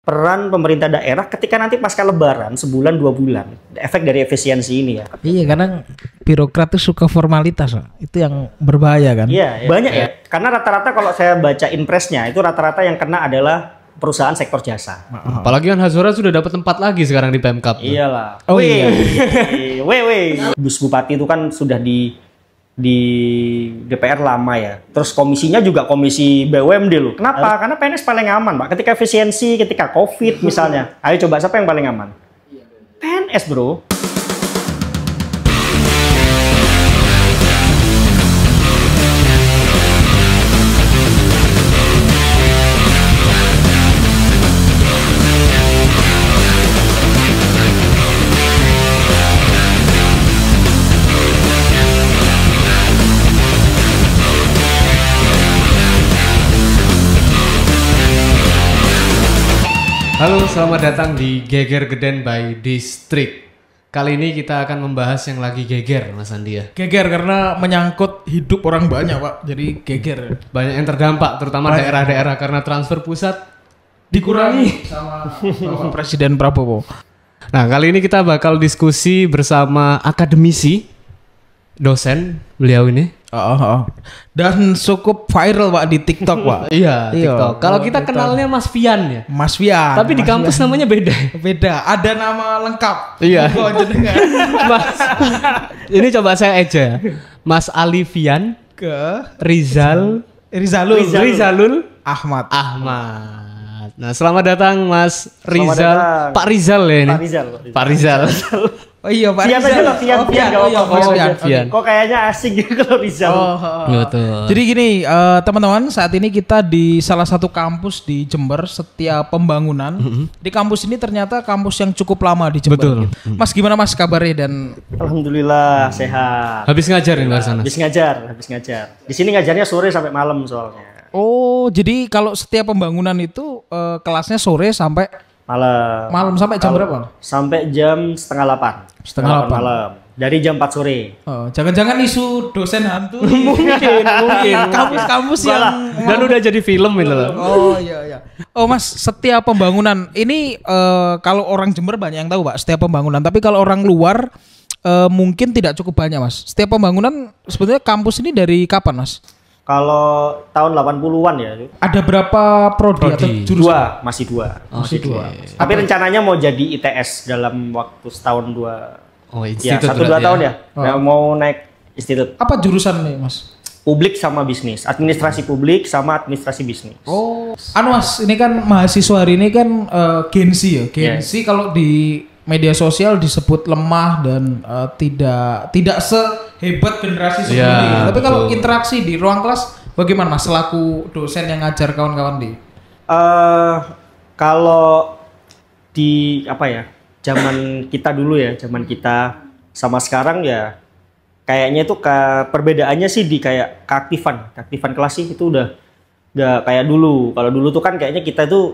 peran pemerintah daerah ketika nanti pasca lebaran sebulan 2 bulan, efek dari efisiensi ini ya. Iya, kadang birokrat tuh suka formalitas, Pak. Itu yang berbahaya kan. Iya, banyak ya. Karena rata-rata kalau saya baca impresnya itu rata-rata yang kena adalah perusahaan sektor jasa. Apalagi kan Hazora sudah dapat tempat lagi sekarang di Pemkab. Iyalah. Oh iya. Bus Bupati itu kan sudah di DPR lama ya. Terus komisinya juga komisi BUMD loh. Kenapa? Karena PNS paling aman, Pak. Ketika efisiensi, ketika COVID misalnya. Ayo coba siapa yang paling aman? PNS, bro. Halo, selamat datang di Geger Geden by Distrik. Kali ini kita akan membahas yang lagi geger, Mas Andi ya. Geger karena menyangkut hidup orang banyak, Pak. Jadi geger. Banyak yang terdampak, terutama daerah-daerah karena transfer pusat dikurangi sama Bapak Presiden Prabowo. Nah, kali ini kita bakal diskusi bersama akademisi, dosen beliau ini. Dan cukup viral, Pak, di TikTok, Pak. Iya, TikTok. Kalau kita kenalnya Mas Fian ya. Mas Fian. Tapi di kampus namanya beda. Beda. Ada nama lengkap. Iya. Mas, ini coba saya eja. Mas Ali Fian ke Rizalul Ahmad. Nah, selamat datang Mas Rizal. Pak Rizal ya ini. Pak Rizal. Oh iya, Pak Fian Rizal. aja lah, Fian. Fian. Kok kayaknya asing gitu kalau Rizal. Betul. Jadi gini, teman-teman, saat ini kita di salah satu kampus di Jember, Setia Pembangunan. Di kampus ini ternyata kampus yang cukup lama di Jember. Betul. Mas, gimana Mas kabarnya dan Alhamdulillah sehat. Habis ngajar nih Mas sana. Habis ngajar. Di sini ngajarnya sore sampai malam soalnya. Oh, jadi kalau Setia Pembangunan itu kelasnya sore sampai malam sampai jam berapa? Sampai jam setengah 8. Setengah 8 malam. Dari jam 4 sore. Oh, jangan-jangan isu dosen hantu. mungkin. Kampus-kampus yang Dan udah jadi film itu loh. Oh iya. Oh Mas, Setia Pembangunan. Ini kalau orang Jember banyak yang tahu, Pak, Setia Pembangunan. Tapi kalau orang luar mungkin tidak cukup banyak, Mas. Setia Pembangunan sebetulnya kampus ini dari kapan, Mas? Kalau tahun 80-an ya. Ada berapa prodi atau jurusan? Masih dua. Dua. Tapi rencananya mau jadi ITS dalam waktu setahun dua. Oh, Ya, institut 1-2 tahun ya. Oh. Mau naik institut. Apa jurusan nih, Mas? Publik sama bisnis. Administrasi publik sama administrasi bisnis. Oh, Mas, ini kan mahasiswa hari ini kan Gen Z ya. Gen Z kalau di media sosial disebut lemah dan tidak sehebat generasi sebelumnya. Tapi kalau interaksi di ruang kelas bagaimana Mas selaku dosen yang ngajar kawan-kawan di? Kalau di zaman kita dulu ya, zaman kita sama sekarang ya, kayaknya itu perbedaannya sih di kayak keaktifan kelas sih itu udah kayak dulu. Kalau dulu tuh kan kayaknya kita tuh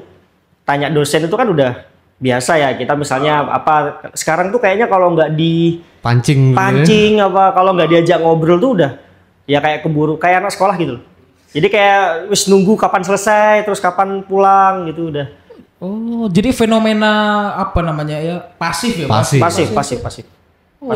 tanya dosen itu kan udah biasa ya, kita misalnya sekarang tuh kayaknya kalau nggak pancing kalau nggak diajak ngobrol tuh udah ya kayak keburu kayak anak sekolah gitu loh. Jadi kayak wis nunggu kapan selesai terus kapan pulang gitu udah. Oh, jadi fenomena pasif ya? Pasif. Oh,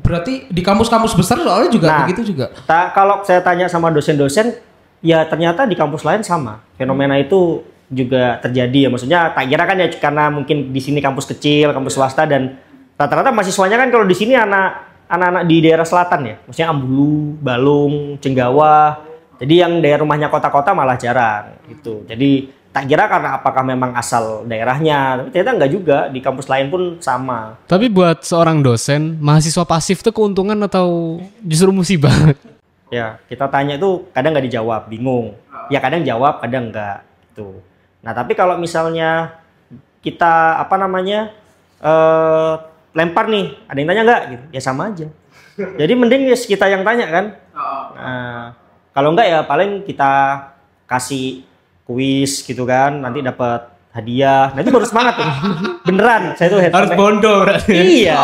berarti di kampus-kampus besar soalnya juga begitu juga. Kalau saya tanya sama dosen-dosen ya ternyata di kampus lain sama fenomena itu juga terjadi ya, maksudnya tak kira kan ya karena mungkin di sini kampus kecil, kampus swasta dan rata-rata mahasiswanya kan kalau di sini anak-anak di daerah selatan ya, maksudnya Ambulu, Balung, Cenggawa, jadi yang daerah rumahnya kota-kota malah jarang gitu. Jadi tak kira karena apakah memang asal daerahnya, tapi ternyata enggak juga, di kampus lain pun sama. Tapi buat seorang dosen, mahasiswa pasif itu keuntungan atau justru musibah? Ya kita tanya itu kadang nggak dijawab, bingung. Ya kadang jawab, kadang enggak gitu. Nah tapi kalau misalnya kita lempar nih, ada yang tanya nggak gitu, ya sama aja. Jadi mending kita yang tanya kan. Kalau enggak ya paling kita kasih kuis gitu kan, nanti dapat hadiah. Nah itu baru semangat tuh. Beneran, saya tuh harus bondo berarti. Iya.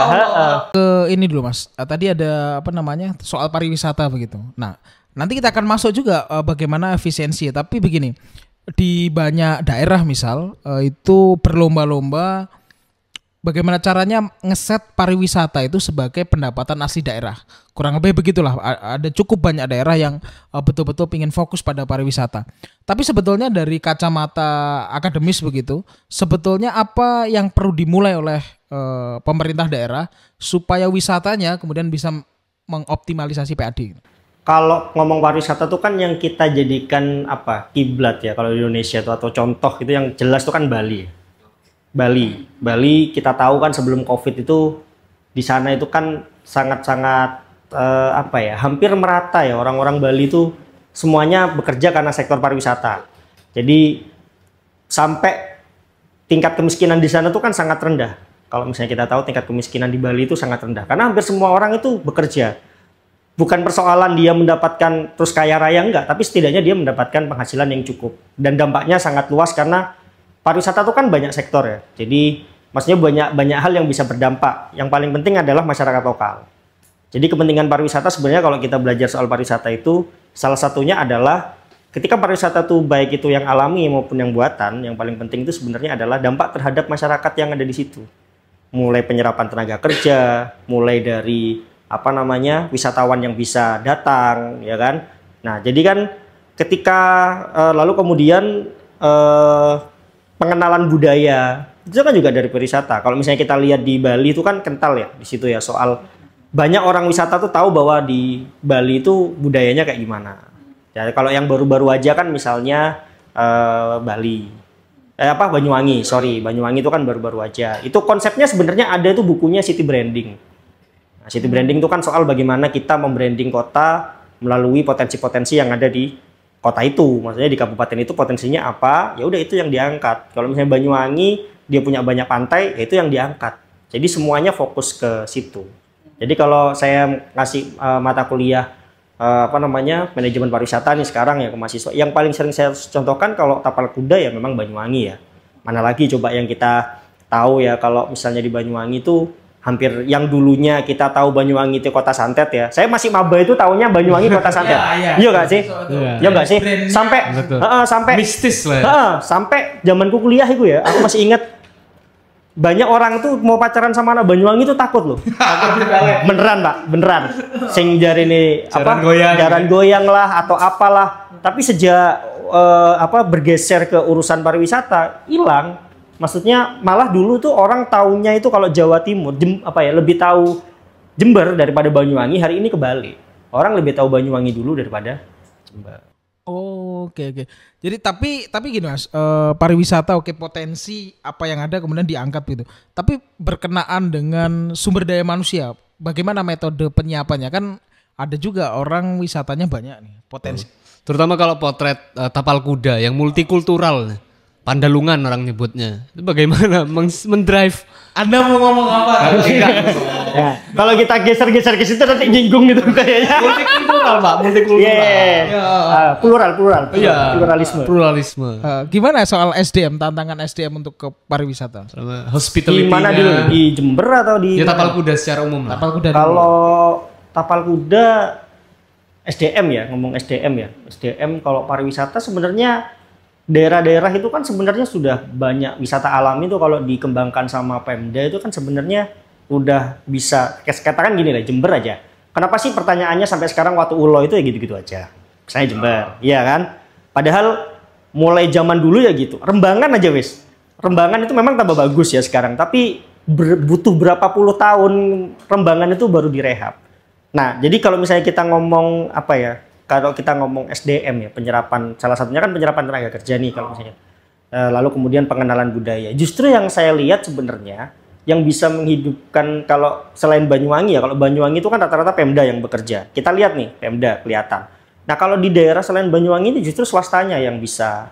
Ke ini dulu Mas, tadi ada soal pariwisata begitu. Nah nanti kita akan masuk juga bagaimana efisiensi. Tapi begini. di banyak daerah misal itu berlomba-lomba bagaimana caranya ngeset pariwisata itu sebagai pendapatan asli daerah. Kurang lebih begitulah. Ada cukup banyak daerah yang betul-betul ingin fokus pada pariwisata. Tapi sebetulnya dari kacamata akademis begitu, sebetulnya apa yang perlu dimulai oleh pemerintah daerah supaya wisatanya kemudian bisa mengoptimalisasi PAD? Kalau ngomong pariwisata tuh kan yang kita jadikan kiblat ya kalau di Indonesia tuh, atau contoh itu yang jelas tuh kan Bali. Bali kita tahu kan sebelum COVID itu di sana itu kan sangat-sangat hampir merata ya, orang-orang Bali itu semuanya bekerja karena sektor pariwisata. Jadi sampai tingkat kemiskinan di sana tuh kan sangat rendah. Kalau misalnya kita tahu tingkat kemiskinan di Bali itu sangat rendah karena hampir semua orang itu bekerja. Bukan persoalan dia mendapatkan terus kaya raya enggak, tapi setidaknya dia mendapatkan penghasilan yang cukup. Dan dampaknya sangat luas karena pariwisata itu kan banyak sektor ya. Jadi maksudnya banyak hal yang bisa berdampak. Yang paling penting adalah masyarakat lokal. Jadi kepentingan pariwisata sebenarnya kalau kita belajar soal pariwisata itu salah satunya adalah ketika pariwisata itu baik itu yang alami maupun yang buatan, yang paling penting itu sebenarnya adalah dampak terhadap masyarakat yang ada di situ. Mulai penyerapan tenaga kerja, mulai dari wisatawan yang bisa datang, ya kan. Nah, jadi kan ketika lalu kemudian pengenalan budaya itu kan juga dari pariwisata. Kalau misalnya kita lihat di Bali itu kan kental ya di situ ya, soal banyak orang wisata tuh tahu bahwa di Bali itu budayanya kayak gimana. Ya, kalau yang baru-baru aja kan misalnya Banyuwangi itu kan baru-baru aja. Itu konsepnya sebenarnya ada itu bukunya City Branding. Nah, City Branding itu kan soal bagaimana kita membranding kota melalui potensi-potensi yang ada di kota itu. Maksudnya di kabupaten itu potensinya apa, ya udah itu yang diangkat. Kalau misalnya Banyuwangi dia punya banyak pantai, ya itu yang diangkat. Jadi semuanya fokus ke situ. Jadi kalau saya ngasih mata kuliah manajemen pariwisata nih sekarang ya ke mahasiswa, yang paling sering saya contohkan kalau tapal kuda ya memang Banyuwangi ya. Mana lagi coba yang kita tahu ya, kalau misalnya di Banyuwangi itu hampir yang dulunya kita tahu Banyuwangi itu kota santet ya. Saya masih maba itu taunya Banyuwangi kota santet. Iya nggak sih? Iya nggak sih? Sampai mistis lah. Ya. Sampai zamanku kuliah itu ya, aku masih ingat banyak orang tuh mau pacaran sama anak Banyuwangi tuh takut loh. Beneran Pak, beneran. Sing jari ini jaran goyang lah atau apalah. Tapi sejak bergeser ke urusan pariwisata hilang. Maksudnya malah dulu tuh orang taunya itu kalau Jawa Timur lebih tahu Jember daripada Banyuwangi. Hari ini kebalik. Orang lebih tahu Banyuwangi dulu daripada Jember. Oh, oke. Jadi tapi gini Mas, pariwisata potensi apa yang ada kemudian diangkat gitu. Tapi berkenaan dengan sumber daya manusia, bagaimana metode penyiapannya? Kan ada juga orang wisatanya banyak nih, potensi. Terutama kalau potret tapal kuda yang multikultural. Pandalungan orang nyebutnya. Itu bagaimana mendrive? Anda mau ngomong apa? Ya, kalau kita geser-geser ke situ nanti nyinggung gitu kayaknya. Multikultural, Pak. Multikultural. Plural. Iya. Pluralisme. Gimana soal SDM, tantangan SDM untuk ke pariwisata? Hospitality. Gimana dulu? Di Jember atau di? Ya tapal kuda secara umum lah. Tapal kuda. Kalau tapal kuda SDM ya, ngomong SDM ya. SDM kalau pariwisata sebenarnya daerah-daerah itu kan sebenarnya sudah banyak wisata alam itu kalau dikembangkan sama Pemda itu kan sebenarnya udah bisa, katakan gini lah, Jember aja. Kenapa sih pertanyaannya sampai sekarang Watu Ulo itu ya gitu-gitu aja. Misalnya Jember, iya kan? Padahal mulai zaman dulu ya gitu. Rembangan aja wis. Rembangan itu memang tambah bagus ya sekarang, tapi butuh berapa puluh tahun Rembangan itu baru direhab. Nah, jadi kalau misalnya kita ngomong kalau kita ngomong SDM ya, penyerapan, salah satunya kan penyerapan tenaga kerja nih kalau misalnya. Lalu kemudian pengenalan budaya. Justru yang saya lihat sebenarnya yang bisa menghidupkan, kalau selain Banyuwangi ya, kalau Banyuwangi itu kan rata-rata Pemda yang bekerja. Kita lihat nih, Pemda kelihatan. Nah, kalau di daerah selain Banyuwangi ini justru swastanya yang bisa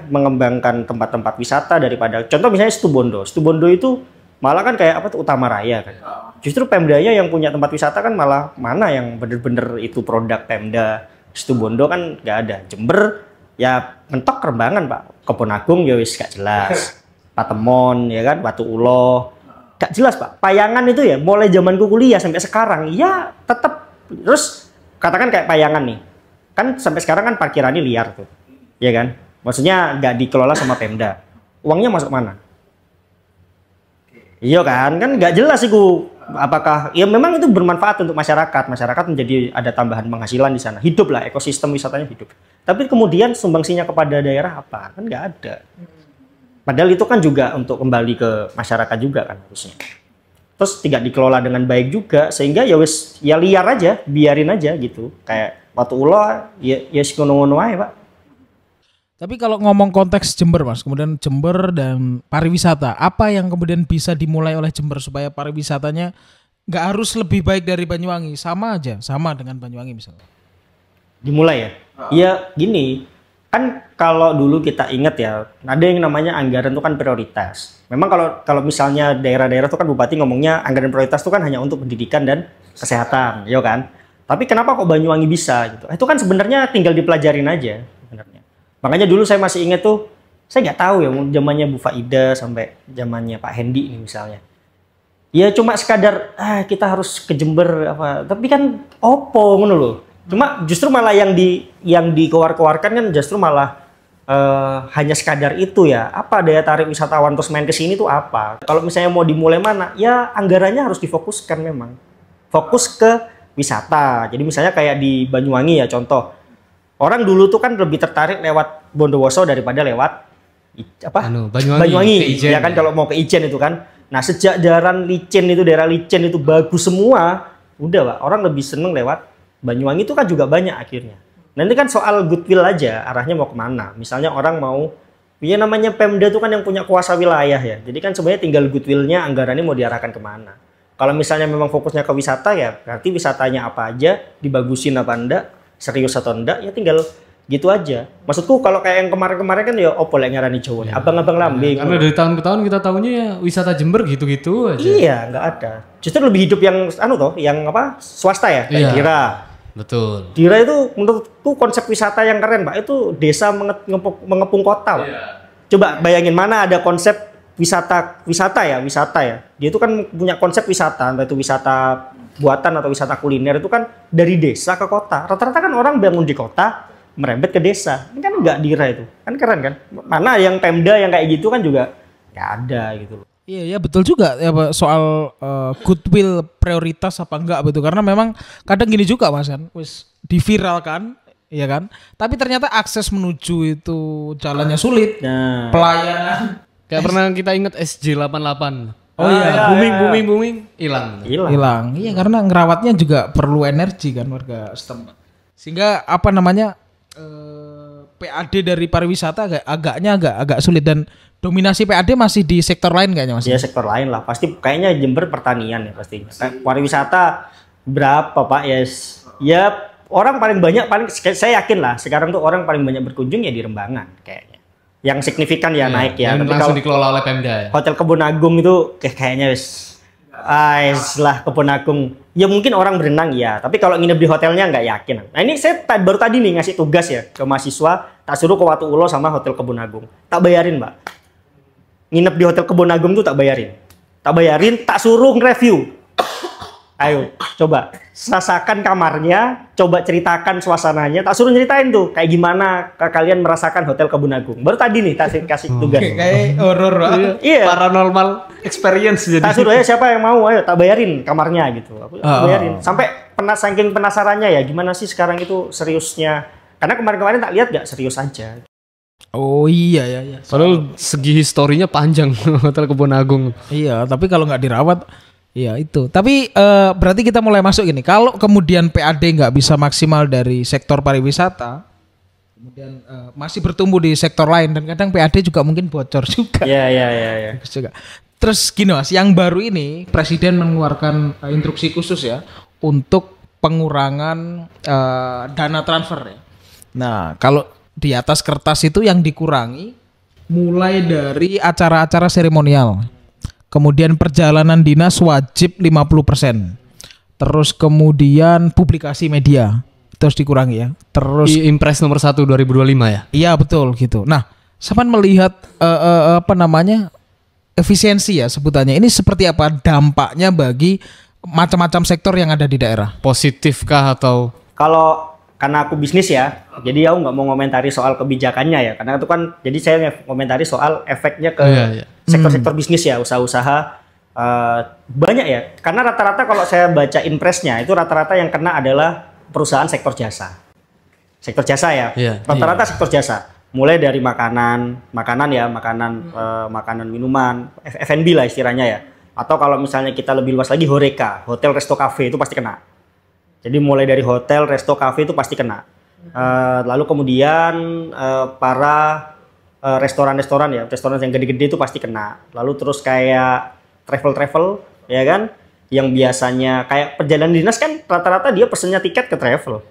mengembangkan tempat-tempat wisata daripada, contoh misalnya Situbondo. Situbondo itu malah kan kayak Utama Raya kan. Justru Pemdanya yang punya tempat wisata kan malah mana yang bener-bener itu produk Pemda. Situbondo kan nggak ada. Jember ya mentok Rembangan Pak. Kebon Agung ya wis gak jelas. Patemon ya kan, Watu Ulo. Gak jelas Pak. Payangan itu ya mulai zamanku kuliah sampai sekarang ya tetap. Terus katakan kayak Payangan nih. Kan sampai sekarang kan parkirannya liar tuh. Ya kan? Maksudnya nggak dikelola sama Pemda. Uangnya masuk mana? Iya kan nggak jelas itu. Apakah ya memang itu bermanfaat untuk masyarakat menjadi ada tambahan penghasilan di sana, hidup lah, ekosistem wisatanya hidup. Tapi kemudian sumbangsinya kepada daerah apa? Kan nggak ada. Padahal itu kan juga untuk kembali ke masyarakat juga kan harusnya. Terus tidak dikelola dengan baik juga sehingga ya liar aja, biarin aja gitu. Kayak waktu ulo ya ngono-ngono aja, Pak. Tapi kalau ngomong konteks Jember Mas, kemudian Jember dan pariwisata, apa yang kemudian bisa dimulai oleh Jember supaya pariwisatanya nggak harus lebih baik dari Banyuwangi, sama aja, sama dengan Banyuwangi misalnya? Dimulai ya? Iya gini, kan kalau dulu kita ingat ya, ada yang namanya anggaran itu kan prioritas. Memang kalau misalnya daerah-daerah itu kan bupati ngomongnya anggaran prioritas itu kan hanya untuk pendidikan dan kesehatan, ya kan? Tapi kenapa kok Banyuwangi bisa gitu? Itu kan sebenarnya tinggal dipelajarin aja sebenarnya. Makanya dulu saya masih ingat tuh, saya nggak tahu ya zamannya Bu Faida sampai zamannya Pak Hendi ini misalnya. Ya cuma sekadar kita harus ke Jember apa, tapi kan opo ngono loh. Cuma justru malah yang dikeluarkan kan justru malah hanya sekadar itu ya. Apa daya tarik wisatawan terus main ke sini tuh apa? Kalau misalnya mau dimulai mana, ya anggarannya harus difokuskan memang. Fokus ke wisata. Jadi misalnya kayak di Banyuwangi ya contoh. Orang dulu tuh kan lebih tertarik lewat Bondowoso daripada lewat Banyuwangi. Ya kan kalau mau ke Ijen itu kan. Nah sejak daerah licin itu bagus semua, udah Pak, orang lebih seneng lewat Banyuwangi itu kan juga banyak akhirnya. Nanti kan soal goodwill aja, arahnya mau kemana. Misalnya orang mau, ya namanya Pemda itu kan yang punya kuasa wilayah ya. Jadi kan sebenarnya tinggal goodwillnya, anggarannya mau diarahkan kemana. Kalau misalnya memang fokusnya ke wisata ya, berarti wisatanya apa aja, dibagusin apa enggak, serius atau enggak, ya tinggal gitu aja. Maksudku kalau kayak yang kemarin-kemarin kan ya opo lek ngarani Jawa, abang-abang lambing. Karena dari tahun ke tahun kita tahunya ya wisata Jember gitu-gitu aja. Iya, nggak ada. Justru lebih hidup yang yang apa? Swasta ya, kayak Dira. Betul. Dira itu menurutku konsep wisata yang keren, Pak. Itu desa mengepung kota, Pak. Coba bayangin mana ada konsep wisata ya. Dia itu kan punya konsep wisata, entah itu wisata buatan atau wisata kuliner itu kan dari desa ke kota. Rata-rata kan orang bangun di kota, merembet ke desa. Ini kan nggak Dira itu. Kan keren kan? Mana yang Pemda yang kayak gitu kan juga nggak ada gitu loh. Iya betul juga ya soal goodwill prioritas apa enggak betul, karena memang kadang gini juga Mas kan, wis diviralkan ya kan, tapi ternyata akses menuju itu jalannya sulit. Nah. Pelayanan kayak pernah kita ingat SJ88. Oh iya, booming, hilang. Iya, karena ngerawatnya juga perlu energi kan warga setempat. Sehingga apa namanya PAD dari pariwisata agak sulit, dan dominasi PAD masih di sektor lain kayaknya Mas. Iya, sektor lain lah. Pasti kayaknya Jember pertanian ya pastinya. Pariwisata berapa Pak? Yes. Ya, orang paling saya yakin lah sekarang tuh orang paling banyak berkunjung ya di Rembangan kayaknya. Yang signifikan ya naik ya. Tapi langsung dikelola oleh Pemda ya. Hotel Kebun Agung itu kayaknya lah Kebun Agung. Ya mungkin orang berenang ya, tapi kalau nginep di hotelnya nggak yakin. Nah ini saya baru tadi nih ngasih tugas ya ke mahasiswa, tak suruh ke Watu Ulo sama Hotel Kebun Agung. Tak bayarin Mbak. Nginep di Hotel Kebun Agung tuh tak bayarin. Tak suruh nge-review. Ayo, coba rasakan kamarnya, coba ceritakan suasananya, tak suruh nyeritain tuh kayak gimana kalian merasakan Hotel Kebun Agung. Baru tadi nih tak kasih tugas. Kayak horor. Iya. Paranormal experience jadi. Tak suruh siapa yang mau, ayo tak bayarin kamarnya gitu. Aku bayarin. Sampai saking penasarannya ya gimana sih sekarang itu seriusnya. Karena kemarin-kemarin tak lihat gak serius aja. Oh iya. Padahal segi historinya panjang Hotel Kebun Agung. Iya, tapi kalau nggak dirawat. Iya itu. Tapi berarti kita mulai masuk gini. Kalau kemudian PAD nggak bisa maksimal dari sektor pariwisata, kemudian masih bertumbuh di sektor lain, dan kadang PAD juga mungkin bocor juga. Iya. Terus gini Mas, yang baru ini Presiden mengeluarkan instruksi khusus ya untuk pengurangan dana transfer ya. Nah kalau di atas kertas itu yang dikurangi mulai dari acara-acara seremonial. Kemudian perjalanan dinas wajib 50%. Terus kemudian publikasi media terus dikurangi ya. Terus Impres nomor 1 2025 ya. Iya betul gitu. Nah, Sapan melihat efisiensi ya sebutannya. Ini seperti apa dampaknya bagi macam-macam sektor yang ada di daerah? Positifkah atau kalau karena aku bisnis ya, jadi aku nggak mau ngomentari soal kebijakannya ya, karena itu kan, jadi saya ngomentari soal efeknya ke sektor-sektor bisnis ya, usaha-usaha banyak ya, karena rata-rata kalau saya baca impresnya itu rata-rata yang kena adalah perusahaan sektor jasa ya, rata-rata sektor jasa, mulai dari makanan minuman, F&B lah istilahnya ya, atau kalau misalnya kita lebih luas lagi horeca, hotel, resto, cafe itu pasti kena. Jadi mulai dari hotel, resto, cafe itu pasti kena. Lalu kemudian para restoran-restoran ya, restoran yang gede-gede itu pasti kena. Lalu terus kayak travel, ya kan, yang biasanya kayak perjalanan dinas kan rata-rata dia pesennya tiket ke travel.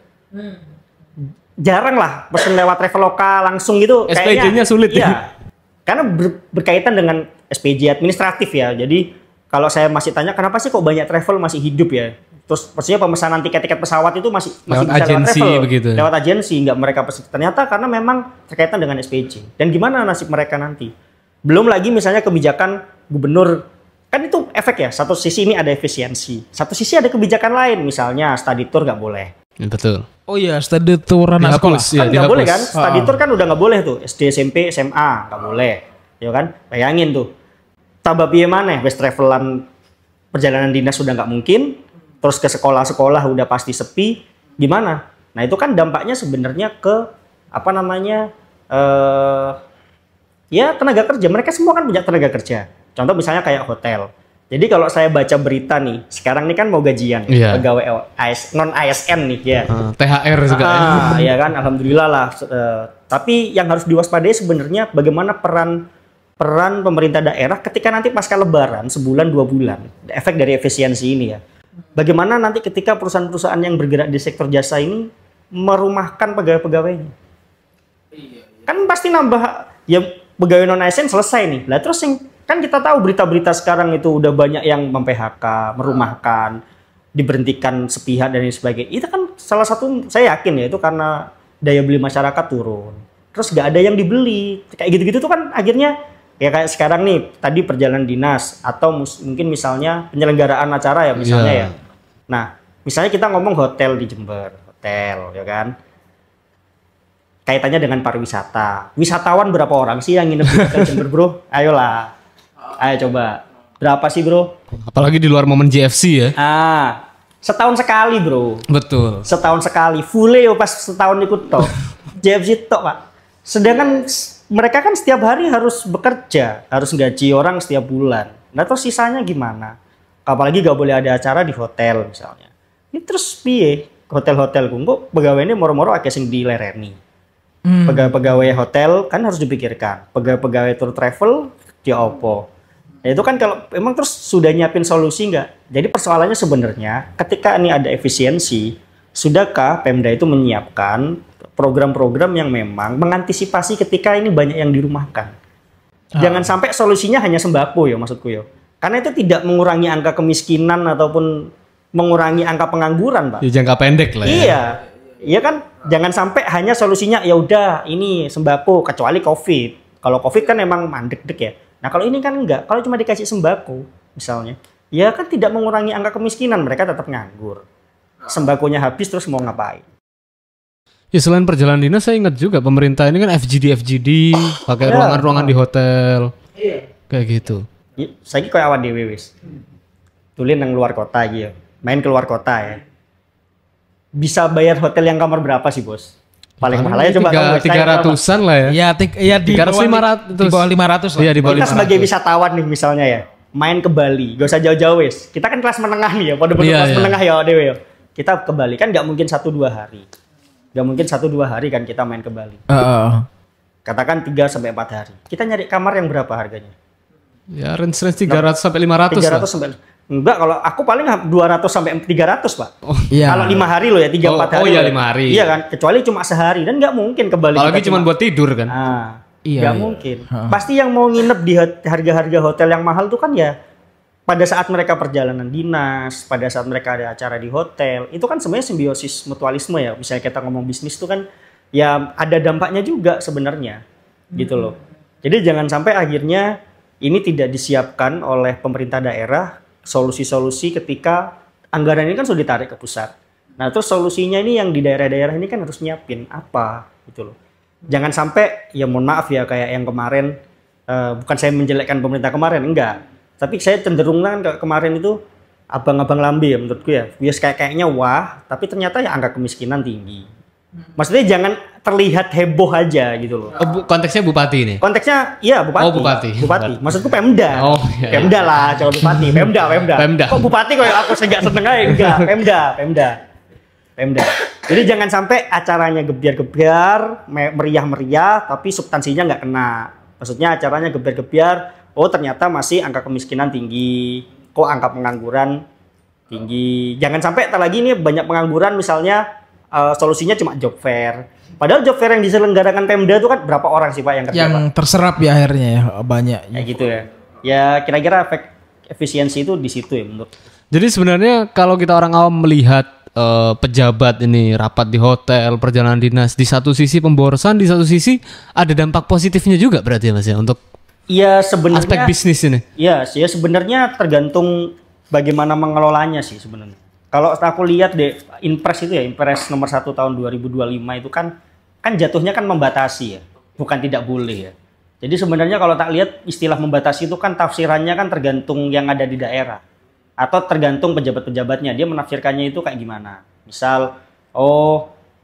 Jarang lah pesen lewat Traveloka langsung gitu. SPJ-nya sulit ya. Karena berkaitan dengan SPJ administratif ya. Jadi kalau saya masih tanya kenapa sih kok banyak travel masih hidup ya? Terus maksudnya pemesanan tiket-tiket pesawat itu masih lewat bisa agensi lewat travel, begitu. Lewat agensi, nggak mereka pesen. Ternyata karena memang berkaitan dengan SPJ. Dan gimana nasib mereka nanti? Belum lagi misalnya kebijakan gubernur, kan itu efek ya. Satu sisi ini ada efisiensi, satu sisi ada kebijakan lain. Misalnya study tour nggak boleh. Betul. Oh iya, study tour anak sekolah. Kan nggak boleh kan? Study tour kan udah nggak boleh tuh. SD, SMP, SMA nggak boleh. Ya kan? Bayangin tuh. Tambah piye maneh wis travelan perjalanan dinas sudah nggak mungkin. Terus ke sekolah-sekolah udah pasti sepi, gimana? Nah itu kan dampaknya sebenarnya ke apa namanya ya tenaga kerja. Mereka semua kan punya tenaga kerja. Contoh misalnya kayak hotel. Jadi kalau saya baca berita nih, sekarang nih kan mau gajian pegawai non ASN nih ya. THR juga. Ya kan, alhamdulillah lah. Tapi yang harus diwaspadai sebenarnya bagaimana peran pemerintah daerah ketika nanti pasca Lebaran sebulan 2 bulan, efek dari efisiensi ini ya. Bagaimana nanti ketika perusahaan-perusahaan yang bergerak di sektor jasa ini merumahkan pegawai-pegawainya? Kan pasti nambah, ya pegawai non ASN selesai nih. Lah terus yang kan kita tahu berita-berita sekarang itu udah banyak yang mem-PHK, merumahkan, diberhentikan sepihak dan lain sebagainya. Itu kan salah satu, saya yakin ya itu karena daya beli masyarakat turun. Terus nggak ada yang dibeli. Kayak gitu-gitu tuh kan akhirnya ya kayak sekarang nih, tadi perjalanan dinas atau mungkin misalnya penyelenggaraan acara ya misalnya ya. Nah, misalnya kita ngomong hotel di Jember, hotel ya kan. Kaitannya dengan pariwisata. Wisatawan berapa orang sih yang nginep di hotel Jember, Bro? Ayolah. Ayo coba. Berapa sih, Bro? Apalagi di luar momen JFC ya. Setahun sekali, Bro. Betul. Setahun sekali. Full ya pas setahun ikut tok. JFC tok, Pak. Sedangkan mereka kan setiap hari harus bekerja, harus gaji orang setiap bulan. Nah terus sisanya gimana? Apalagi gak boleh ada acara di hotel misalnya. Ini terus piye? Hotel-hotel kok pegawainya moro-moro akeh sing dilereni. Pegawai hotel kan harus dipikirkan. Pegawai tour travel dia opo. Ya itu kan kalau emang terus sudah nyiapin solusi nggak? Jadi persoalannya sebenarnya ketika ini ada efisiensi, sudahkah Pemda itu menyiapkan program-program yang memang mengantisipasi ketika ini banyak yang dirumahkan. Jangan sampai solusinya hanya sembako ya maksudku ya. Karena itu tidak mengurangi angka kemiskinan ataupun mengurangi angka pengangguran, Pak. Ya, jangka pendek lah ya. Iya. Iya kan, jangan sampai hanya solusinya ya udah ini sembako kecuali Covid. Kalau Covid kan emang mandek-dek ya. Nah, kalau ini kan enggak. Kalau cuma dikasih sembako misalnya, ya kan tidak mengurangi angka kemiskinan, mereka tetap nganggur. Sembakonya habis terus mau ngapain? Ya selain perjalanan dinas saya ingat juga pemerintah ini kan FGD pakai ruangan-ruangan di hotel. Iya. Kayak gitu. Saiki koyo awak dhewe wis. Tulen nang luar kota iki ya. Main ke luar kota ya. Bisa bayar hotel yang kamar berapa sih, Bos? Paling mahal ya coba 300-an lah ya. Iya di bawah 500. Di bawah 500 lah. Iya, di bawah kita 500. sebagai wisatawan nih misalnya ya, main ke Bali, gak usah jauh-jauh wis. Kita kan kelas menengah nih ya, pada kelas menengah ya dewe ya. Kita ke Bali kan nggak mungkin 1-2 hari. Nggak mungkin 1-2 hari kan kita main ke Bali. Katakan 3-4 hari. Kita nyari kamar yang berapa harganya? Ya range 300 sampai 500 300 lah. sampai enggak, kalau aku paling 200 sampai 300, Pak. Oh, iya. Kalau 5 hari loh ya, 3-4 hari. Oh iya 5 hari. Iya kan, kecuali cuma sehari dan nggak mungkin ke Bali. Apalagi cuma buat tidur kan. Iya, nggak mungkin. Pasti yang mau nginep di harga-harga hotel yang mahal tuh kan ya pada saat mereka perjalanan dinas, pada saat mereka ada acara di hotel, itu kan sebenarnya simbiosis mutualisme ya. Misalnya kita ngomong bisnis tuh kan ya ada dampaknya juga sebenarnya, gitu loh. Jadi jangan sampai akhirnya ini tidak disiapkan oleh pemerintah daerah solusi-solusi ketika anggaran ini kan sudah ditarik ke pusat. Nah terus solusinya ini yang di daerah-daerah ini kan harus nyiapin apa gitu loh. Jangan sampai ya mohon maaf ya kayak yang kemarin, bukan saya menjelekkan pemerintah kemarin, enggak. Tapi saya cenderung kan kemarin itu abang-abang lambe ya menurutku ya. Bias kayaknya wah, tapi ternyata ya angka kemiskinan tinggi. Maksudnya jangan terlihat heboh aja gitu loh. Konteksnya bupati ini. Konteksnya iya bupati. Oh, bupati. Maksudku Pemda. Oh, iya. Pemda lah, jangan bupati. Pemda. Kok bupati kok aku enggak seneng aja enggak. Pemda. Jadi jangan sampai acaranya gebiar-gebiar, meriah-meriah, tapi substansinya nggak kena. Maksudnya acaranya gebiar-gebiar, oh ternyata masih angka kemiskinan tinggi, kok angka pengangguran tinggi. Jangan sampai lagi ini banyak pengangguran misalnya solusinya cuma job fair. Padahal job fair yang diselenggarakan Pemda itu kan berapa orang sih Pak yang kerja? Yang Pak? terserap ya akhirnya ya banyak. Ya gitu ya. Ya kira-kira efek efisiensi itu di situ ya menurut. Jadi sebenarnya kalau kita orang awam melihat pejabat ini rapat di hotel, perjalanan dinas, di satu sisi pemborosan, di satu sisi ada dampak positifnya juga berarti ya Mas ya untuk sebenarnya aspek bisnis ini. Ya sebenarnya tergantung bagaimana mengelolanya sih sebenarnya. Kalau aku lihat deh Inpres itu ya, Inpres nomor 1 tahun 2025 itu kan jatuhnya kan membatasi ya, bukan tidak boleh ya. Jadi sebenarnya kalau tak lihat istilah membatasi itu kan tafsirannya kan tergantung yang ada di daerah. Atau tergantung pejabat-pejabatnya, dia menafsirkannya itu kayak gimana. Misal,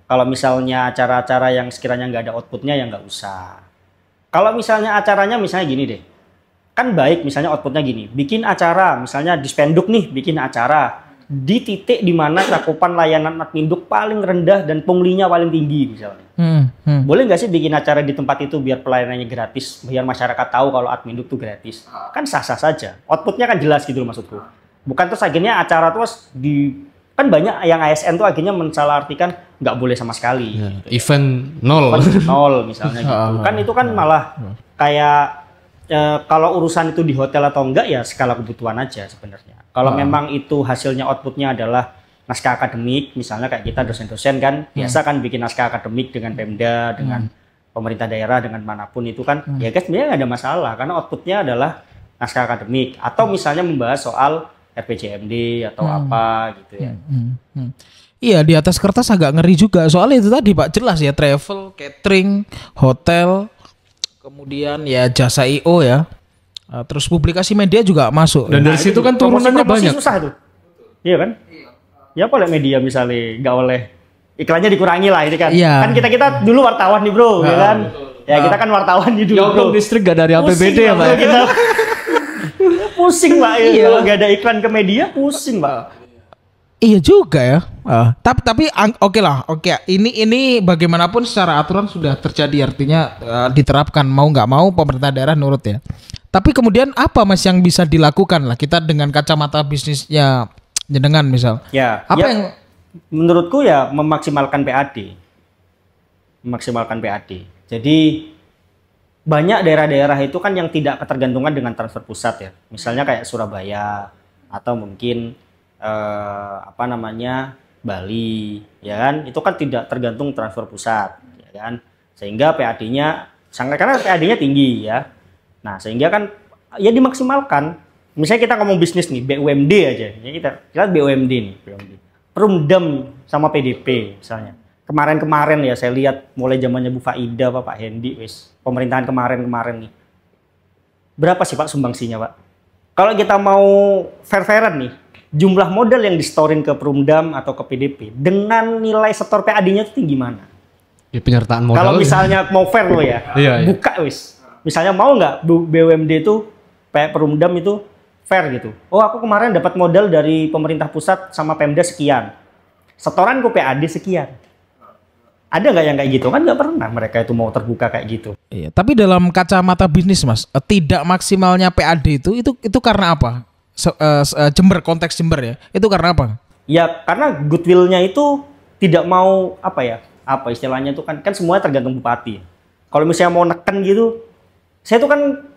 kalau misalnya acara-acara yang sekiranya nggak ada outputnya ya nggak usah. Kalau misalnya acaranya misalnya gini deh, kan baik misalnya outputnya gini, bikin acara, misalnya di Spenduk nih, bikin acara di titik di mana cakupan layanan adminduk paling rendah dan punglinya paling tinggi misalnya. Boleh nggak sih bikin acara di tempat itu biar pelayanannya gratis, biar masyarakat tahu kalau adminduk itu gratis? Kan sah-sah saja, outputnya kan jelas gitu loh maksudku. Bukan terus akhirnya acara terus kan banyak yang ASN tuh akhirnya mensalahartikan nggak boleh sama sekali. Ya, event nol. Nol misalnya gitu. Kan itu kan malah kayak kalau urusan itu di hotel atau enggak ya skala kebutuhan aja sebenarnya. Kalau memang itu hasilnya outputnya adalah naskah akademik, misalnya kayak kita dosen-dosen kan biasa kan bikin naskah akademik dengan Pemda, dengan pemerintah daerah, dengan manapun itu kan ya guys sebenarnya nggak ada masalah karena outputnya adalah naskah akademik atau misalnya membahas soal RPJMD atau apa gitu ya. Iya di atas kertas agak ngeri juga soalnya itu tadi Pak jelas ya travel, catering, hotel, kemudian ya jasa IO ya. Terus publikasi media juga masuk. Dan dari situ kan turunannya banyak. Susah tuh. Iya kan? Ya boleh media misalnya nggak oleh iklannya dikurangi lah ini kan. Iya. Kan kita dulu wartawan nih bro, ya kan? Ya kita kan wartawan nih dulu. Yogyakarta Distrik gak dari APBD ya Pak. Pusing Pak ya. Kalau nggak ada iklan ke media pusing Pak. Iya juga ya. Tapi oke lah. Ini bagaimanapun secara aturan sudah terjadi artinya diterapkan mau nggak mau pemerintah daerah nurut ya. Tapi kemudian apa Mas yang bisa dilakukan lah kita dengan kacamata bisnisnya jenengan misal? Ya. Apa ya, yang menurutku ya memaksimalkan PAD. Jadi banyak daerah-daerah itu kan yang tidak ketergantungan dengan transfer pusat ya. Misalnya kayak Surabaya atau mungkin Bali, ya kan? Itu kan tidak tergantung transfer pusat, ya kan? Sehingga PAD-nya karena PAD-nya tinggi ya. Nah, sehingga kan ya dimaksimalkan. Misalnya kita ngomong bisnis nih, BUMD aja. Ya kita BUMD nih, BUMD. Perumdam sama PDP misalnya. Kemarin-kemarin ya saya lihat mulai zamannya Bu Faida, Pak Hendi, pemerintahan kemarin nih. Berapa sih Pak sumbangsinya, Pak? Kalau kita mau fair-fairan nih, jumlah modal yang distorin ke Perumdam atau ke PDP dengan nilai setor PAD-nya itu tinggi mana? Ya, penyertaan modal. Kalau misalnya mau fair lo ya, buka Misalnya mau nggak BUMD itu Perumdam itu fair gitu. Oh aku kemarin dapat modal dari pemerintah pusat sama Pemda sekian. Setoran ke PAD sekian. Ada nggak yang kayak gitu? Kan nggak pernah mereka itu mau terbuka kayak gitu. Iya, tapi dalam kacamata bisnis Mas, tidak maksimalnya PAD itu karena apa? Jember, konteks Jember ya. Itu karena apa? Ya karena goodwill-nya itu tidak mau apa istilahnya itu kan semua tergantung bupati. Kalau misalnya mau neken gitu, saya tuh kan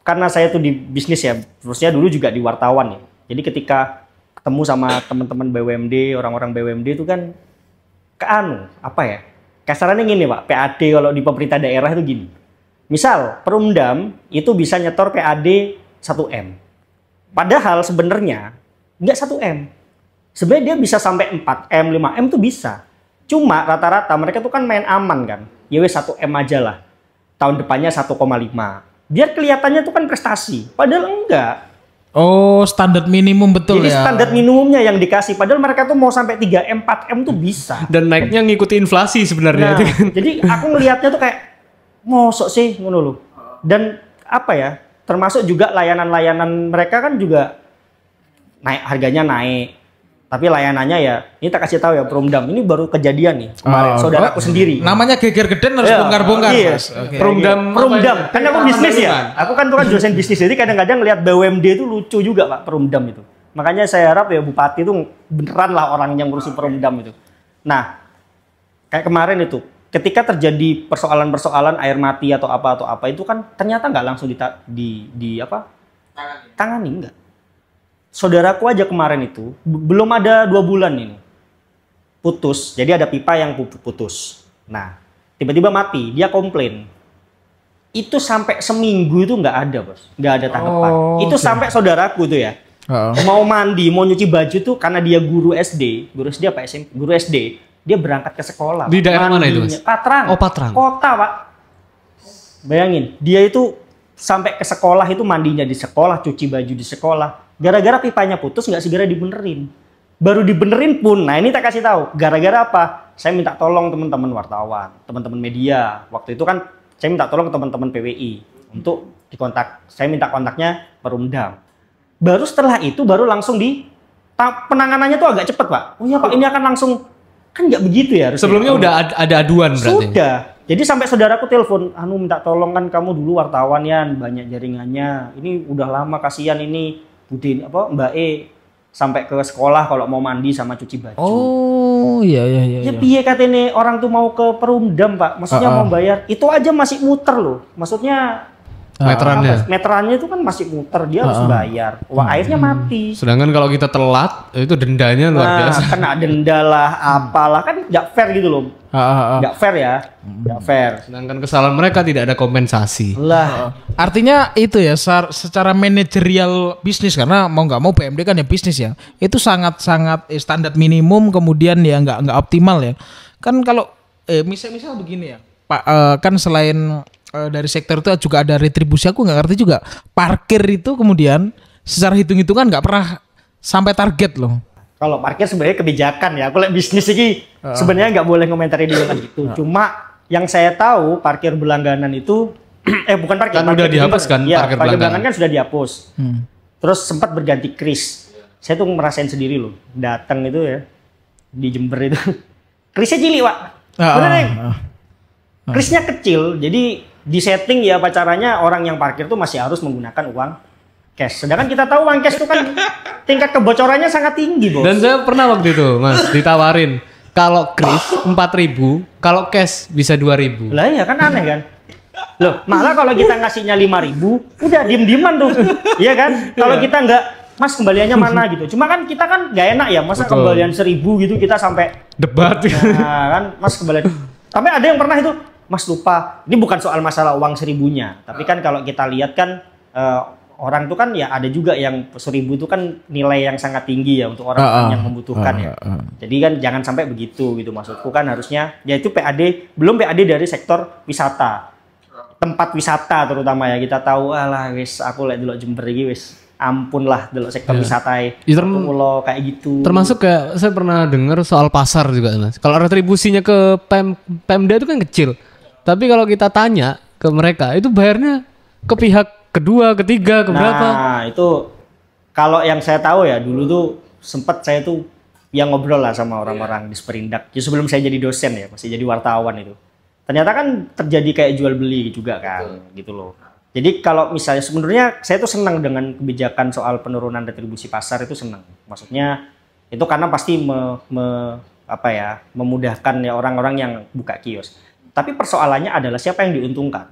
karena saya tuh di bisnis ya, terusnya dulu juga di wartawan ya. Jadi ketika ketemu sama teman-teman BUMD, orang-orang BUMD itu kan kasarannya gini Pak, PAD kalau di pemerintah daerah itu gini. Misal Perumdam itu bisa nyetor PAD 1M. Padahal sebenarnya nggak 1M. Sebenarnya dia bisa sampai 4M, 5M tuh bisa. Cuma rata-rata mereka tuh kan main aman kan. Ya wes 1M aja lah. Tahun depannya 1,5. Biar kelihatannya tuh kan prestasi. Padahal enggak. Oh, standar minimum betul. Jadi ya. standar minimumnya yang dikasih. Padahal mereka tuh mau sampai 3M, 4M tuh bisa. Dan naiknya ngikuti inflasi sebenarnya. Nah, jadi aku ngelihatnya tuh kayak mosok sih ngono loh. Dan apa ya? Termasuk juga layanan-layanan mereka kan juga naik, harganya naik. Tapi layanannya ya, ini tak kasih tahu ya Perumdam. Ini baru kejadian nih kemarin, saudaraku sendiri. Namanya geger geden harus bongkar-bongkar. Iya. Mas. Okay. Perumdam. Kan aku bisnis ya. Aku kan tuh kan dosen bisnis. Jadi kadang-kadang lihat BUMD itu lucu juga Pak Perumdam itu. Makanya saya harap ya Bupati itu beneran lah orang yang ngurusin Perumdam itu. Nah, kayak kemarin itu, ketika terjadi persoalan-persoalan air mati atau apa itu kan ternyata nggak langsung tangani enggak. Saudaraku aja kemarin itu belum ada 2 bulan ini putus, jadi ada pipa yang putus. Nah tiba-tiba mati, dia komplain. Itu sampai seminggu itu nggak ada bos, nggak ada tanggapan. Itu sampai saudaraku tuh ya mau mandi, mau nyuci baju tuh karena dia guru SD apa SMP? Guru SD, dia berangkat ke sekolah. Di daerah mana itu mas? Patrang. Oh Patrang. Kota Pak. Bayangin, dia itu sampai ke sekolah itu mandinya di sekolah, cuci baju di sekolah. Gara-gara pipanya putus nggak segera dibenerin. Baru dibenerin pun, nah ini tak kasih tahu. Gara-gara apa? Saya minta tolong teman-teman wartawan, teman-teman media. Waktu itu kan saya minta tolong ke teman-teman PWI untuk dikontak. Saya minta kontaknya Perumdam. Baru setelah itu baru langsung penanganannya tuh agak cepet Pak. Oh iya Pak, ini akan langsung, kan nggak begitu ya harusnya. Sebelumnya udah ada aduan berarti? Sudah. Jadi sampai saudaraku telepon, minta tolong kan kamu dulu wartawan ya, banyak jaringannya. Ini udah lama kasihan ini Mbak E sampai ke sekolah kalau mau mandi sama cuci baju. Oh iya. Ya piye katanya orang tuh mau ke Perumdam Pak, maksudnya mau bayar. Itu aja masih muter loh. Maksudnya meterannya itu kan masih muter, dia harus bayar. Wah, airnya mati. Sedangkan kalau kita telat, itu dendanya luar biasa. Kena denda lah, apalah, kan nggak fair gitu loh. Nggak fair ya, nggak fair. Sedangkan kesalahan mereka tidak ada kompensasi. Lah, artinya itu ya secara manajerial bisnis, karena mau nggak mau PMD kan ya bisnis ya. Itu sangat-sangat standar minimum, kemudian ya nggak optimal ya. Kan kalau misal begini ya, Pak, kan selain dari sektor itu juga ada retribusi, aku nggak ngerti juga parkir itu kemudian secara hitung-hitungan nggak pernah sampai target loh. Kalau parkir sebenarnya kebijakan ya, aku lihat bisnis ini sebenarnya nggak boleh komentari dia kan gitu. Cuma yang saya tahu parkir berlangganan itu bukan parkir, kan udah dihapus kan ya, parkir berlangganan kan sudah dihapus. Terus sempat berganti kris. Saya tuh ngerasain sendiri loh, datang itu ya di Jember itu krisnya cilik Pak. Bener nih. Krisnya kecil, jadi di setting ya apa caranya orang yang parkir tuh masih harus menggunakan uang cash. Sedangkan kita tahu uang cash itu kan tingkat kebocorannya sangat tinggi, Bos. Dan saya pernah waktu itu, Mas, ditawarin kalau kris 4.000, kalau cash bisa 2.000. Lah ya kan aneh kan? Loh, malah kalau kita ngasihnya 5.000, udah diem-dieman tuh. Iya kan? Kalau kita nggak, Mas kembaliannya mana gitu. Cuma kan kita kan nggak enak ya, masa kembalian 1.000 gitu kita sampai debat. Nah, kan Mas kembalian. Tapi ada yang pernah itu, Mas lupa. Ini bukan soal masalah uang 1.000-nya, tapi kan kalau kita lihat kan orang tuh kan ya ada juga yang 1.000 itu kan nilai yang sangat tinggi ya untuk orang yang membutuhkan ya. Jadi kan jangan sampai begitu gitu, maksudku kan harusnya ya itu PAD, belum PAD dari sektor wisata. Tempat wisata terutama ya, kita tahu alah wis aku lihat dulu Jember iki wis ampun lah dulu sektor wisata pulau kayak gitu. Termasuk kayak saya pernah dengar soal pasar juga Mas. Kalau retribusinya ke Pemda itu kan kecil. Tapi kalau kita tanya ke mereka, itu bayarnya ke pihak kedua, ketiga, ke berapa? Nah, itu kalau yang saya tahu ya, dulu tuh sempat saya tuh yang ngobrol lah sama orang-orang di Sperindak. Ya sebelum saya jadi dosen ya, masih jadi wartawan itu. Ternyata kan terjadi kayak jual beli juga kan, gitu loh. Jadi kalau misalnya sebenarnya saya tuh senang dengan kebijakan soal penurunan retribusi pasar, itu senang. Maksudnya itu karena pasti memudahkan ya orang-orang yang buka kios. Tapi persoalannya adalah siapa yang diuntungkan,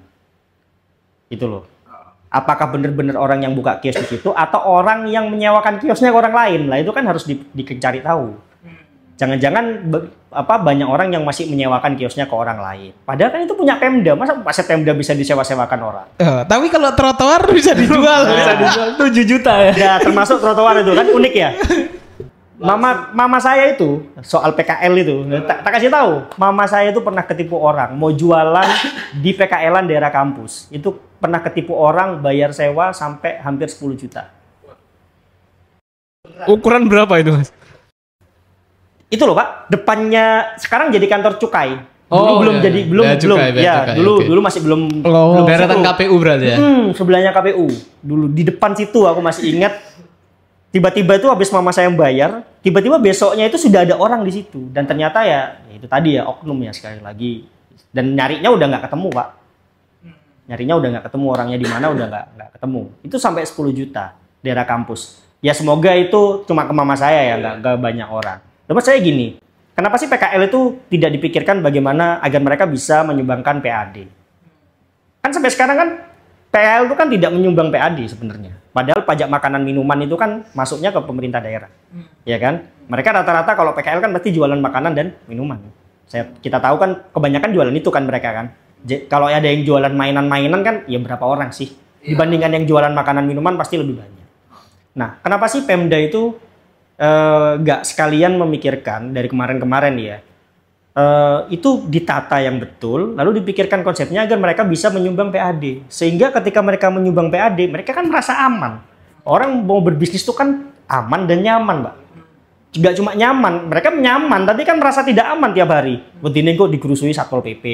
itu loh. Apakah benar-benar orang yang buka kios di situ atau orang yang menyewakan kiosnya ke orang lain? Lah itu kan harus dicari tahu. Jangan-jangan banyak orang yang masih menyewakan kiosnya ke orang lain. Padahal kan itu punya Pemda. Masa Pemda bisa disewa-sewakan orang? Tapi kalau trotoar bisa dijual. Bisa dijual 7 juta ya. Ya termasuk trotoar itu kan unik ya. Mama saya itu soal PKL itu, tak kasih tahu. Mama saya itu pernah ketipu orang mau jualan di PKL-an daerah kampus. Itu pernah ketipu orang bayar sewa sampai hampir 10 juta. Ukuran berapa itu, Mas? Itu loh, Pak. Depannya sekarang jadi kantor cukai. Oh, belum iya. jadi belum Bea cukai, bea ya cukai, dulu oke. dulu masih belum Deretan KPU berarti ya? sebelahnya KPU dulu di depan situ aku masih ingat. Tiba-tiba itu habis mama saya bayar, tiba-tiba besoknya itu sudah ada orang di situ dan ternyata ya itu tadi ya oknum ya sekali lagi. Dan nyarinya udah nggak ketemu, Pak. Nyarinya udah nggak ketemu, orangnya di mana udah nggak ketemu. Itu sampai 10 juta daerah kampus. Ya semoga itu cuma ke mama saya ya, nggak banyak orang. Terus saya gini, kenapa sih PKL itu tidak dipikirkan bagaimana agar mereka bisa menyumbangkan PAD? Kan sampai sekarang kan PKL itu kan tidak menyumbang PAD sebenarnya. Padahal pajak makanan minuman itu kan masuknya ke pemerintah daerah. Ya kan? Mereka rata-rata kalau PKL kan pasti jualan makanan dan minuman. Kita tahu kan kebanyakan jualan itu kan mereka kan. Kalau ada yang jualan mainan-mainan kan ya berapa orang sih? Dibandingkan yang jualan makanan minuman pasti lebih banyak. Nah, kenapa sih Pemda itu nggak sekalian memikirkan dari kemarin-kemarin ya? Itu ditata yang betul, lalu dipikirkan konsepnya agar mereka bisa menyumbang PAD. Sehingga ketika mereka menyumbang PAD, mereka kan merasa aman. Orang mau berbisnis itu kan aman dan nyaman, Mbak. Gak cuma nyaman, mereka nyaman, tapi kan merasa tidak aman tiap hari. Begini kok digerusui Satpol PP,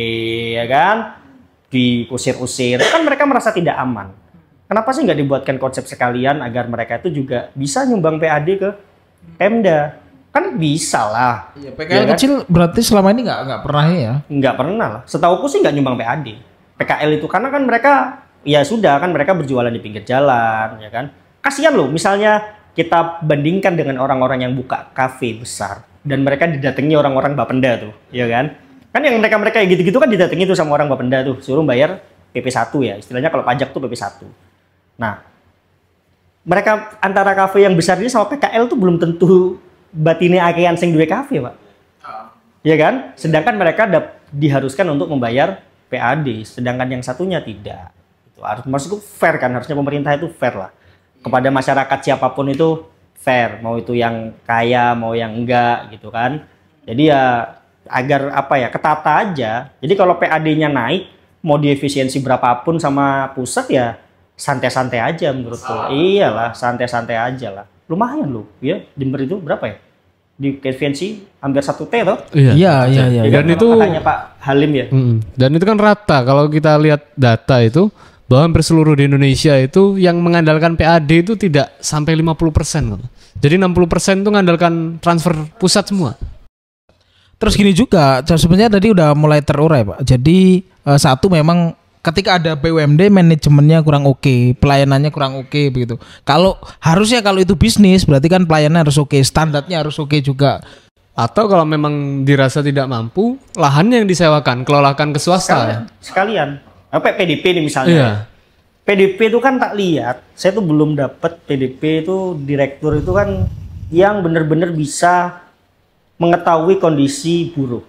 ya kan? Diusir-usir, kan mereka merasa tidak aman. Kenapa sih nggak dibuatkan konsep sekalian agar mereka itu juga bisa nyumbang PAD ke Pemda? Kan bisa lah. Iya, PKL kecil berarti selama ini nggak pernah ya? Nggak pernah lah. Setauku sih nggak nyumbang PAD. PKL itu karena kan mereka ya sudah kan mereka berjualan di pinggir jalan, ya kan. Kasihan loh, misalnya kita bandingkan dengan orang-orang yang buka kafe besar dan mereka didatangi orang-orang Bapenda tuh, ya kan. Kan yang mereka kayak gitu-gitu kan didatangi tuh sama orang Bapenda tuh, suruh bayar PP1 ya. Istilahnya kalau pajak tuh PP1. Nah, mereka antara kafe yang besar ini sama PKL tuh belum tentu batine akean sing duwe kafe, Pak. Ya kan? Sedangkan mereka diharuskan untuk membayar PAD, sedangkan yang satunya tidak. Itu harus maksudku fair kan, harusnya pemerintah itu fair lah. Kepada masyarakat siapapun itu fair, mau itu yang kaya, mau yang enggak gitu kan. Jadi ya agar apa ya, ketata aja. Jadi kalau PAD-nya naik, mau diefisiensi berapapun sama pusat ya santai-santai aja menurutku. Iyalah, santai-santai aja lah. Lumayan loh, ya. Jember itu berapa ya? Di efisiensi hampir 1 T toh? Iya. Dan itu katanya Pak Halim ya. Dan itu kan rata kalau kita lihat data itu bahwa hampir seluruh di Indonesia itu yang mengandalkan PAD itu tidak sampai 50%. Jadi 60% itu mengandalkan transfer pusat semua. Terus gini juga, sebenarnya tadi udah mulai terurai, Pak. Jadi satu memang ketika ada BUMD manajemennya kurang oke, pelayanannya kurang oke begitu. Kalau itu bisnis berarti kan pelayanannya harus oke, standarnya harus oke juga. Atau kalau memang dirasa tidak mampu, lahannya yang disewakan, kelolakan ke swasta. Sekalian. Apa PDP nih misalnya. Iya. PDP itu kan tak lihat. Saya tuh belum dapat PDP itu direktur itu kan yang benar-benar bisa mengetahui kondisi buruh.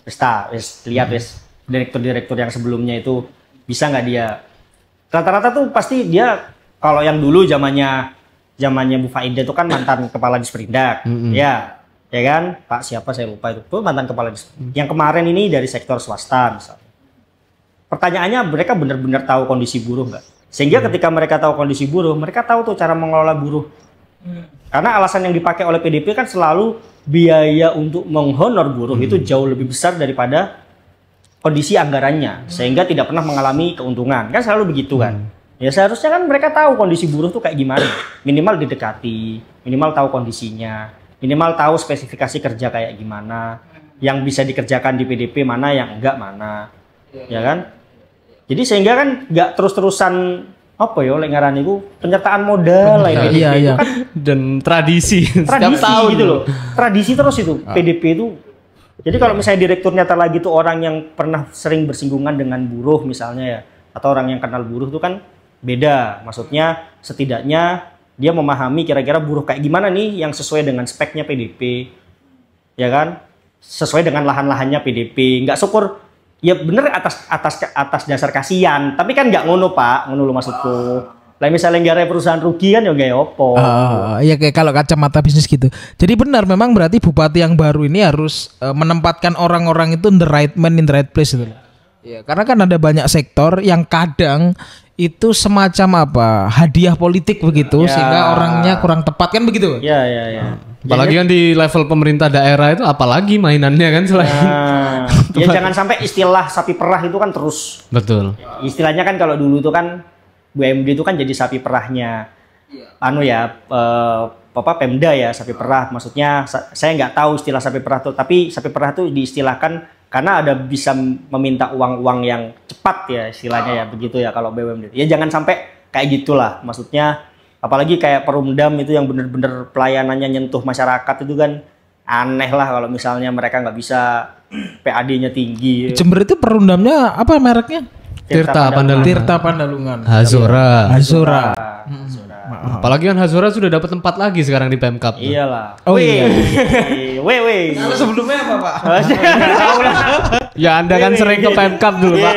Wes lihat wes. Direktur-direktur yang sebelumnya itu bisa nggak dia rata-rata tuh pasti dia kalau yang dulu zamannya Bu Faida itu kan mantan kepala Disperindak ya kan Pak siapa saya lupa itu mantan kepala Disperindak yang kemarin ini dari sektor swasta misalnya. Pertanyaannya mereka benar-benar tahu kondisi buruh nggak sehingga ketika mereka tahu kondisi buruh mereka tahu tuh cara mengelola buruh karena alasan yang dipakai oleh PDP kan selalu biaya untuk menghonor buruh itu jauh lebih besar daripada kondisi anggarannya sehingga tidak pernah mengalami keuntungan kan selalu begitu kan ya seharusnya kan mereka tahu kondisi buruh tuh kayak gimana minimal didekati minimal tahu kondisinya minimal tahu spesifikasi kerja kayak gimana yang bisa dikerjakan di PDP mana yang enggak mana ya kan jadi sehingga kan nggak terus-terusan apa ya oleh ngaran itu penyertaan modal lah PDP itu kan dan tradisi setiap tahun gitu loh tradisi terus itu PDP itu. Jadi kalau misalnya direkturnya lagi tuh orang yang pernah sering bersinggungan dengan buruh misalnya ya, atau orang yang kenal buruh itu kan beda. Maksudnya setidaknya dia memahami kira-kira buruh kayak gimana nih yang sesuai dengan speknya PDP, ya kan? Sesuai dengan lahan-lahannya PDP. Nggak syukur, ya bener atas dasar kasihan. Tapi kan nggak ngono Pak, ngono lo maksudku. Lah misalnya nggak ada perusahaan rugi kan ya nggak opo. Ya kayak kalau kacamata bisnis gitu. Jadi benar memang berarti bupati yang baru ini harus menempatkan orang-orang itu in the right man in the right place itu. Ya, karena kan ada banyak sektor yang kadang itu semacam hadiah politik begitu sehingga orangnya kurang tepat kan begitu. Ya. Apalagi kan di level pemerintah daerah itu apalagi mainannya kan selain. Ya jangan sampai istilah sapi perah itu kan terus. Betul. Istilahnya kan kalau dulu itu kan BUMD itu kan jadi sapi perahnya. Pemda ya sapi perah. Maksudnya saya nggak tahu istilah sapi perah itu, tapi sapi perah itu diistilahkan karena ada bisa meminta uang-uang yang cepat ya istilahnya ya begitu ya kalau BUMD. Ya jangan sampai kayak gitulah. Maksudnya apalagi kayak Perumdam itu yang bener-bener pelayanannya nyentuh masyarakat itu kan aneh lah kalau misalnya mereka nggak bisa PAD-nya tinggi. Jember itu Perumdamnya apa mereknya? Tirta Pandalungan. Tirta Pandalungan. Hazora. Apalagi kan Hazora sudah dapat tempat lagi sekarang di Pemkap. Iyalah. Oh iya. Weh. Kalau sebelumnya apa, Pak? Ya Anda kan sering ke Pemkap dulu, Pak.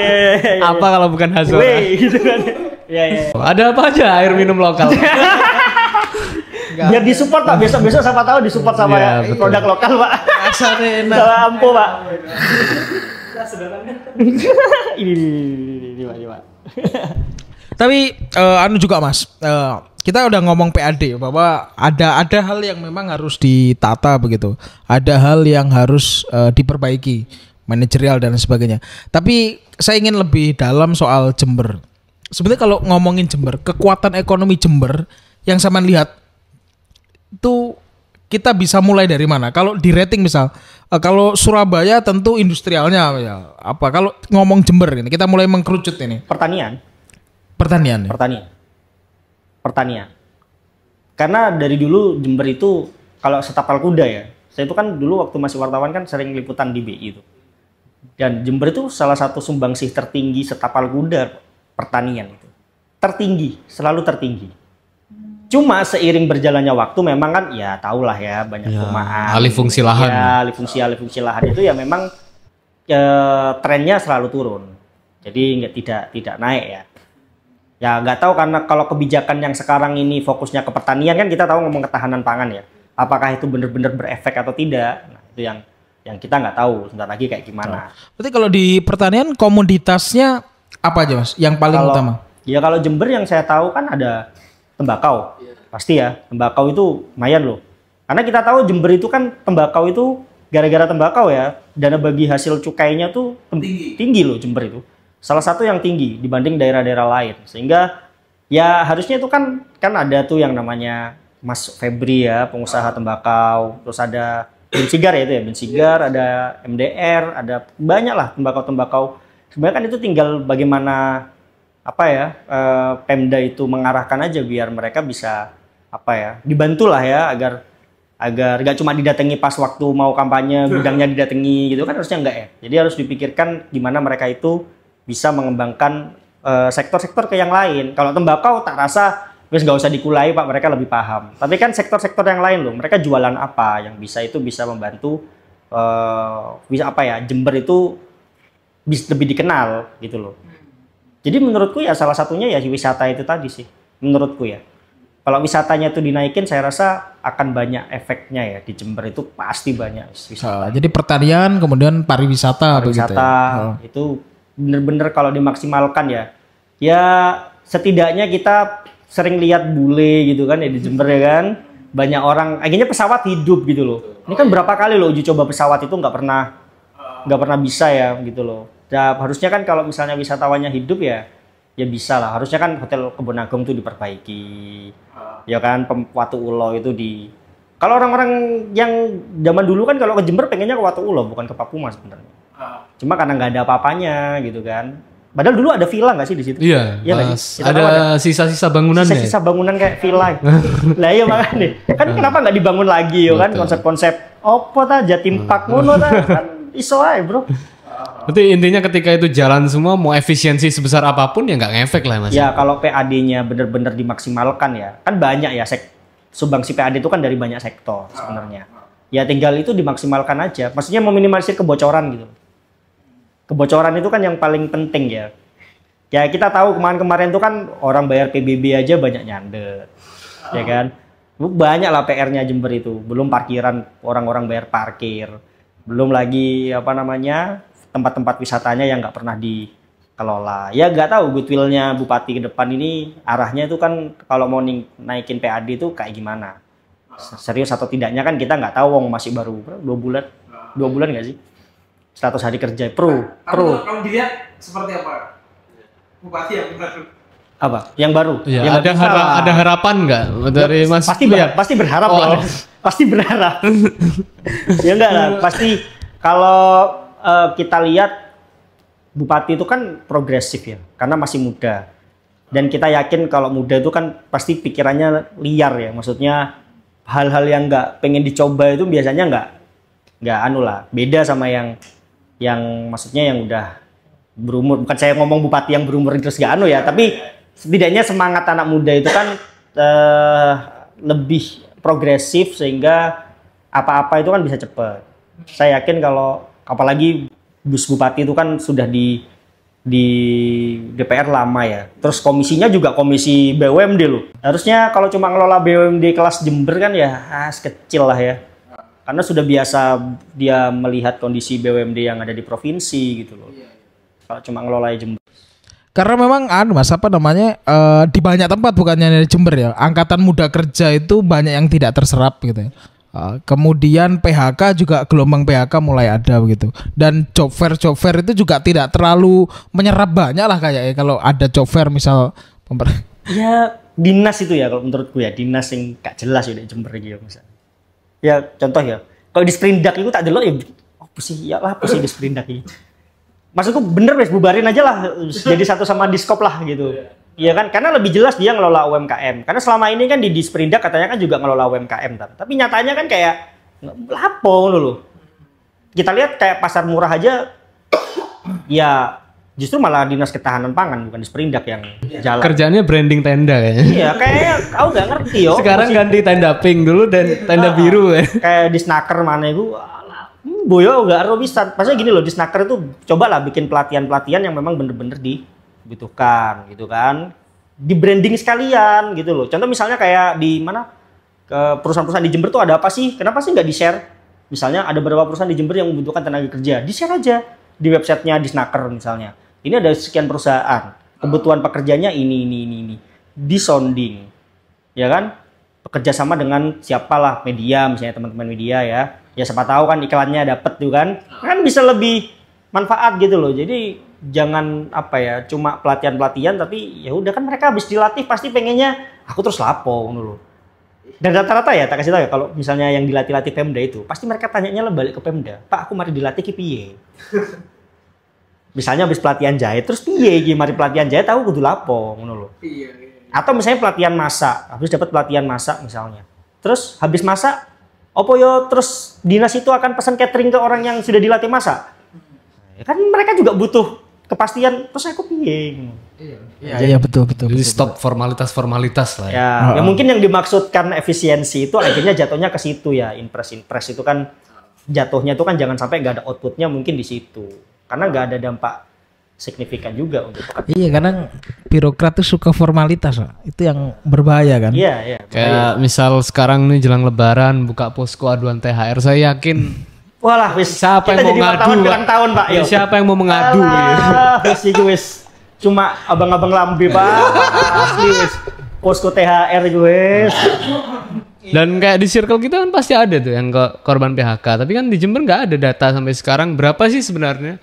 Apa kalau bukan Hazora? Gitu kan. Iya. Ada apa aja air minum lokal? Biar disupport Pak, besok-besok siapa tahu disupport sama produk lokal Pak. Asarena. Sama Ampo Pak. Ini Pak. Tapi juga Mas, kita udah ngomong PAD bahwa ada hal yang memang harus ditata begitu. Ada hal yang harus diperbaiki, manajerial dan sebagainya. Tapi saya ingin lebih dalam soal Jember. Sebenarnya kalau ngomongin Jember, kekuatan ekonomi Jember yang saya lihat itu kita bisa mulai dari mana? Kalau di rating misal, kalau Surabaya tentu industrialnya ya. Kalau ngomong Jember ini, kita mulai mengkerucut ini. Pertanian. Karena dari dulu Jember itu kalau setapal kuda ya. Saya itu kan dulu waktu masih wartawan kan sering liputan di BI itu. Dan Jember itu salah satu sumbangsih tertinggi setapal kuda pertanian itu. Tertinggi, selalu tertinggi. Cuma seiring berjalannya waktu memang kan ya tahulah ya banyak perumahan. Alih fungsi lahan. Ya, alih fungsi lahan itu ya memang trennya selalu turun. Jadi tidak naik ya. Ya nggak tahu karena kalau kebijakan yang sekarang ini fokusnya ke pertanian kan kita tahu ngomong ketahanan pangan ya. Apakah itu benar-benar berefek atau tidak? Nah, itu yang kita nggak tahu sebentar lagi kayak gimana. Berarti kalau di pertanian komoditasnya apa aja Mas? Yang paling utama? Ya kalau Jember yang saya tahu kan ada tembakau. Pasti ya, tembakau itu lumayan loh. Karena kita tahu Jember itu kan tembakau itu gara-gara tembakau ya, dana bagi hasil cukainya tuh tinggi loh Jember itu. Salah satu yang tinggi dibanding daerah-daerah lain. Sehingga ya harusnya itu kan ada tuh yang namanya Mas Febri ya, pengusaha tembakau. Terus ada Bensigar ya itu ya, Bensigar, ada MDR, ada banyak lah tembakau-tembakau. Sebenarnya kan itu tinggal bagaimana Pemda itu mengarahkan aja biar mereka bisa dibantulah ya agar gak cuma didatangi pas waktu mau kampanye gudangnya didatangi gitu kan harusnya enggak ya. Jadi harus dipikirkan gimana mereka itu bisa mengembangkan sektor-sektor ke yang lain. Kalau tembakau tak rasa wis nggak usah dikulai Pak, mereka lebih paham. Tapi kan sektor-sektor yang lain loh, mereka jualan apa yang bisa membantu Jember itu bisa lebih dikenal gitu loh. Jadi menurutku ya salah satunya ya wisata itu tadi sih, menurutku ya. Kalau wisatanya itu dinaikin, saya rasa akan banyak efeknya ya di Jember itu pasti banyak wisata. Jadi pertanian kemudian pariwisata begitu ya. Itu bener-bener kalau dimaksimalkan ya setidaknya kita sering lihat bule gitu kan ya di Jember ya kan. Banyak orang, akhirnya pesawat hidup gitu loh. Ini kan berapa kali loh uji coba pesawat itu nggak pernah bisa ya gitu loh. Ya, harusnya kan kalau misalnya wisatawannya hidup ya bisa lah. Harusnya kan Hotel Kebon Agung itu diperbaiki. Ya kan Watu Ulo itu kalau orang-orang yang zaman dulu kan kalau ke Jember pengennya ke Watu Ulo bukan ke Papuma sebenarnya. Cuma karena nggak ada apa-apanya gitu kan. Padahal dulu ada villa nggak sih di situ? Iya. Ada sisa-sisa bangunan. Sisa-sisa bangunan kayak villa. Lah iya makanya. Kan kenapa nggak dibangun lagi ya kan konsep-konsep opo ta Jatim Park ngono ta kan iso ae, Bro. Berarti intinya ketika itu jalan semua mau efisiensi sebesar apapun ya nggak ngefek lah Mas. Ya kalau PAD-nya benar-benar dimaksimalkan ya. Kan banyak ya sumbangsi PAD itu kan dari banyak sektor sebenarnya. Ya tinggal itu dimaksimalkan aja. Maksudnya meminimalisir kebocoran gitu. Kebocoran itu kan yang paling penting ya. Ya kita tahu kemarin-kemarin tuh kan orang bayar PBB aja banyak nyandet, ya kan? Banyak lah PR-nya Jember itu. Belum parkiran, orang-orang bayar parkir. Belum lagi apa namanya tempat-tempat wisatanya yang nggak pernah dikelola. Ya nggak tahu goodwill-nya Bupati ke depan ini arahnya itu kan kalau mau naikin PAD itu kayak gimana? Serius atau tidaknya kan kita nggak tahu. Wong masih baru 2 bulan nggak sih? 100 hari kerja pro. Kamu dilihat seperti apa? Bupati yang baru. Apa? Yang baru? Ya, yang ada harapan nggak dari Mas? Pasti berharap loh. Pasti berharap. Ya enggak lah, pasti kalau kita lihat Bupati itu kan progresif ya, karena masih muda. Dan kita yakin kalau muda itu kan pasti pikirannya liar ya, maksudnya hal-hal yang nggak pengen dicoba itu biasanya nggak anu lah, beda sama yang maksudnya yang udah berumur. Bukan saya ngomong bupati yang berumur terus nggak anu ya, tapi setidaknya semangat anak muda itu kan lebih progresif sehingga apa-apa itu kan bisa cepat. Saya yakin kalau apalagi bus bupati itu kan sudah di DPR lama ya. Terus komisinya juga komisi BUMD loh. Harusnya kalau cuma ngelola BUMD kelas Jember kan ya kecil lah ya. Karena sudah biasa dia melihat kondisi BUMD yang ada di provinsi gitu loh. Kalau cuma ngelola Jember. Karena memang Mas apa namanya di banyak tempat bukannya di Jember ya. Angkatan muda kerja itu banyak yang tidak terserap gitu ya. Kemudian PHK juga gelombang PHK mulai ada begitu. Dan job fair itu juga tidak terlalu menyerap banyak lah kayaknya kalau ada job fair misal ya dinas itu ya kalau menurutku ya, dinas yang gak jelas ya di Jember gitu misalnya. Ya contoh ya, kalau di Sprindak itu tak delok ya apa sih di Sprindak ini. Maksudku bener wes bubarin aja lah, jadi satu sama Diskop lah gitu. Iya kan, karena lebih jelas dia ngelola UMKM. Karena selama ini kan di Disperindak katanya kan juga ngelola UMKM, tapi nyatanya kan kayak lapo loh. Kita lihat kayak pasar murah aja, ya justru malah Dinas Ketahanan Pangan bukan Disperindak yang jalan. Kerjanya branding tenda kayaknya. Iya, kayaknya aku nggak ngerti yo. Sekarang ganti tenda pink dulu dan tenda biru ya. Kayak di Snaker mana itu, boyo nggak bisa. Maksudnya gini loh, di Snaker itu cobalah bikin pelatihan-pelatihan yang memang bener-bener dibutuhkan gitu kan, di branding sekalian gitu loh. Contoh misalnya kayak di mana perusahaan-perusahaan di Jember tuh ada apa sih, kenapa sih nggak di share? Misalnya ada beberapa perusahaan di Jember yang membutuhkan tenaga kerja, di share aja di websitenya di Snaker misalnya. Ini ada sekian perusahaan, kebutuhan pekerjanya ini, di sounding, ya kan? Bekerja sama dengan siapalah media, misalnya teman-teman media ya siapa tahu kan iklannya dapet tuh kan bisa lebih manfaat gitu loh. Jadi jangan apa ya cuma pelatihan tapi ya udah kan mereka habis dilatih pasti pengennya aku terus lapo dulu. Dan rata-rata ya tak kasih tahu ya kalau misalnya yang dilatih Pemda itu pasti mereka tanyanya balik ke Pemda, Pak aku mari dilatih ki piye. Misalnya habis pelatihan jahit terus piye ki mari pelatihan jahit aku kudu lapo ngono lho. Atau misalnya pelatihan masak, habis dapat pelatihan masak misalnya. Terus habis masak opo yo terus dinas itu akan pesan catering ke orang yang sudah dilatih masak. Ya kan mereka juga butuh kepastian terus aku piye. Iya betul. Jadi stop formalitas lah ya. Ya mungkin yang dimaksudkan efisiensi itu akhirnya jatuhnya ke situ ya. Impres itu kan jatuhnya itu kan jangan sampai nggak ada outputnya mungkin di situ. Karena nggak ada dampak signifikan juga untuk pekerja. Iya, karena birokrat tuh suka formalitas, itu yang berbahaya kan. Iya. Kayak misal sekarang nih jelang Lebaran buka posko aduan THR, saya yakin walah wis siapa yang mau ngadu bilang tahun Pak ya, siapa yang mau mengadu gitu. Wis cuma abang-abang lambe Pak. Asli wis posko THR wis. Dan kayak di circle kita kan pasti ada tuh yang korban PHK, tapi kan di Jember nggak ada data sampai sekarang berapa sih sebenarnya.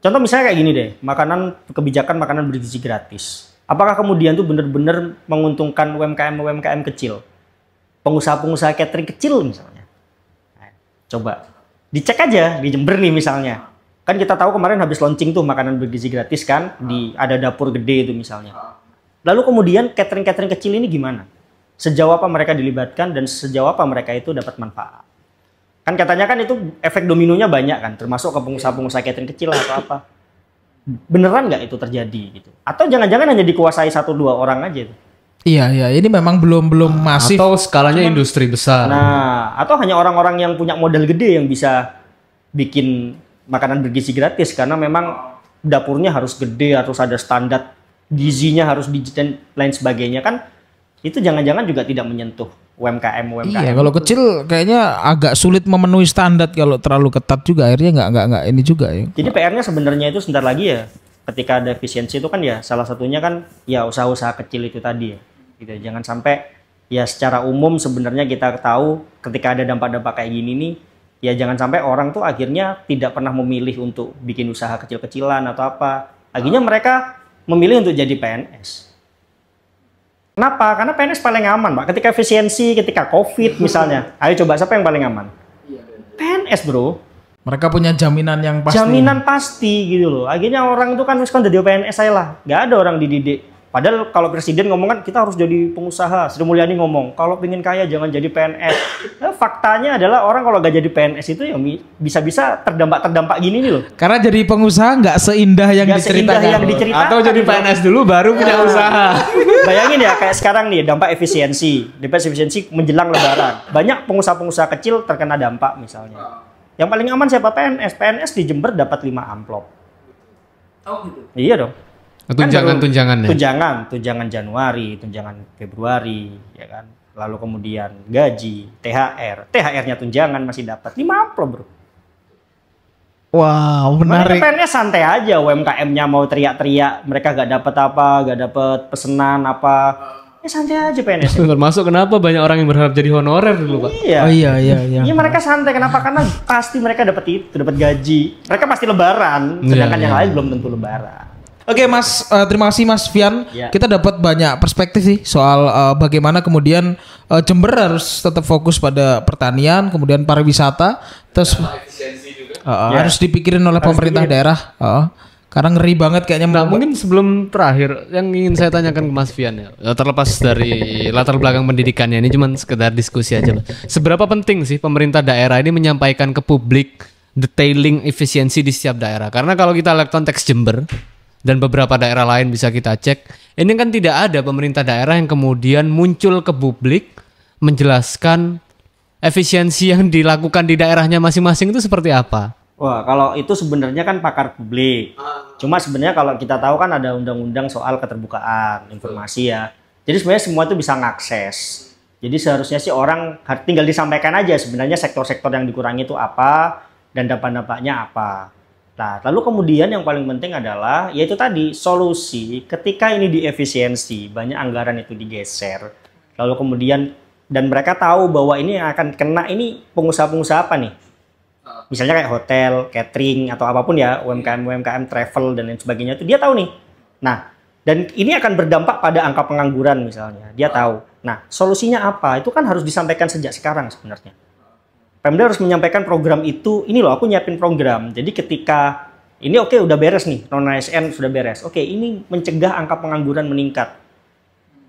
Contoh misalnya kayak gini deh, kebijakan makanan bergizi gratis. Apakah kemudian tuh benar-benar menguntungkan UMKM kecil? Pengusaha-pengusaha catering kecil misalnya. Nah, coba dicek aja di Jember nih misalnya. Kan kita tahu kemarin habis launching tuh makanan bergizi gratis kan, ada dapur gede itu misalnya. Lalu kemudian catering kecil ini gimana? Sejauh apa mereka dilibatkan dan sejauh apa mereka itu dapat manfaat? Kan katanya kan itu efek dominonya banyak kan, termasuk ke pengusaha-pengusaha catering kecil atau apa. Beneran nggak itu terjadi gitu? Atau jangan-jangan hanya dikuasai 1-2 orang aja itu? Iya, ini memang belum masif. Atau skalanya industri besar. Nah, atau hanya orang-orang yang punya modal gede yang bisa bikin makanan bergizi gratis karena memang dapurnya harus gede, harus ada standar gizinya harus dan lain sebagainya kan itu jangan-jangan juga tidak menyentuh UMKM. Iya, kalau kecil kayaknya agak sulit memenuhi standar kalau terlalu ketat juga akhirnya nggak ini juga ya. Jadi PR-nya sebenarnya itu sebentar lagi ya ketika ada efisiensi itu kan ya salah satunya kan ya usaha-usaha kecil itu tadi ya. Gitu. Jangan sampai ya secara umum sebenarnya kita tahu ketika ada dampak-dampak kayak gini nih ya jangan sampai orang tuh akhirnya tidak pernah memilih untuk bikin usaha kecil-kecilan atau apa. Akhirnya mereka memilih untuk jadi PNS. Kenapa? Karena PNS paling aman, Pak. Ketika efisiensi, ketika COVID misalnya. Ayo coba siapa yang paling aman? PNS, bro. Mereka punya jaminan yang pasti. Jaminan pasti gitu loh. Akhirnya orang itu kan jadi PNS saya lah. Gak ada orang dididik. Padahal kalau presiden ngomong kan kita harus jadi pengusaha. Sri Mulyani ngomong kalau pengen kaya jangan jadi PNS. Nah, faktanya adalah orang kalau gak jadi PNS itu ya bisa-bisa terdampak gini nih loh. Karena jadi pengusaha nggak seindah yang diceritakan. Atau jadi PNS dulu baru punya usaha. Bayangin ya kayak sekarang nih dampak efisiensi. Dampak efisiensi menjelang lebaran. Banyak pengusaha-pengusaha kecil terkena dampak misalnya. Yang paling aman siapa? PNS. PNS di Jember dapat 5 amplop. Oh gitu. Iya dong. Tunjangan-tunjangannya. Tunjangan Januari, tunjangan Februari, ya kan. Lalu kemudian gaji, THR. THR-nya tunjangan masih dapat 5 amplop, bro. Wow, menarik. PNS santai aja, UMKM-nya mau teriak-teriak, mereka gak dapat apa, gak dapat pesenan apa. Ya santai aja PNS. Termasuk kenapa banyak orang yang berharap jadi honorer dulu, Pak. Iya. Oh iya. Iya mereka santai, kenapa? Karena pasti mereka dapat itu, dapat gaji. Mereka pasti lebaran, sedangkan yang lain belum tentu lebaran. Oke Mas, terima kasih Mas Fian. Ya. Kita dapat banyak perspektif sih soal bagaimana kemudian Jember harus tetap fokus pada pertanian, kemudian pariwisata, terus harus dipikirin oleh pemerintah daerah. Karena ngeri banget kayaknya. Nah, mungkin sebelum terakhir yang ingin saya tanyakan ke Mas Fian ya, terlepas dari latar belakang pendidikannya ini cuma sekedar diskusi aja. Seberapa penting sih pemerintah daerah ini menyampaikan ke publik detailing efisiensi di setiap daerah? Karena kalau kita lihat konteks Jember dan beberapa daerah lain bisa kita cek, ini kan tidak ada pemerintah daerah yang kemudian muncul ke publik menjelaskan efisiensi yang dilakukan di daerahnya masing-masing itu seperti apa. Wah, kalau itu sebenarnya kan pakar publik. Cuma sebenarnya kalau kita tahu kan ada undang-undang soal keterbukaan informasi ya. Jadi sebenarnya semua itu bisa ngakses. Jadi seharusnya sih orang tinggal disampaikan aja sebenarnya sektor-sektor yang dikurangi itu apa dan dampak-dampaknya apa. Nah, lalu kemudian yang paling penting adalah yaitu tadi solusi ketika ini diefisiensi, banyak anggaran itu digeser. Lalu kemudian dan mereka tahu bahwa ini yang akan kena ini pengusaha-pengusaha apa nih? Misalnya kayak hotel, catering atau apapun ya, UMKM, travel dan lain sebagainya itu dia tahu nih. Nah, dan ini akan berdampak pada angka pengangguran misalnya. Dia tahu. Nah, solusinya apa? Itu kan harus disampaikan sejak sekarang sebenarnya. Pemda harus menyampaikan program itu, ini loh aku nyiapin program. Jadi ketika ini oke, udah beres nih, non ASN sudah beres. Oke, ini mencegah angka pengangguran meningkat.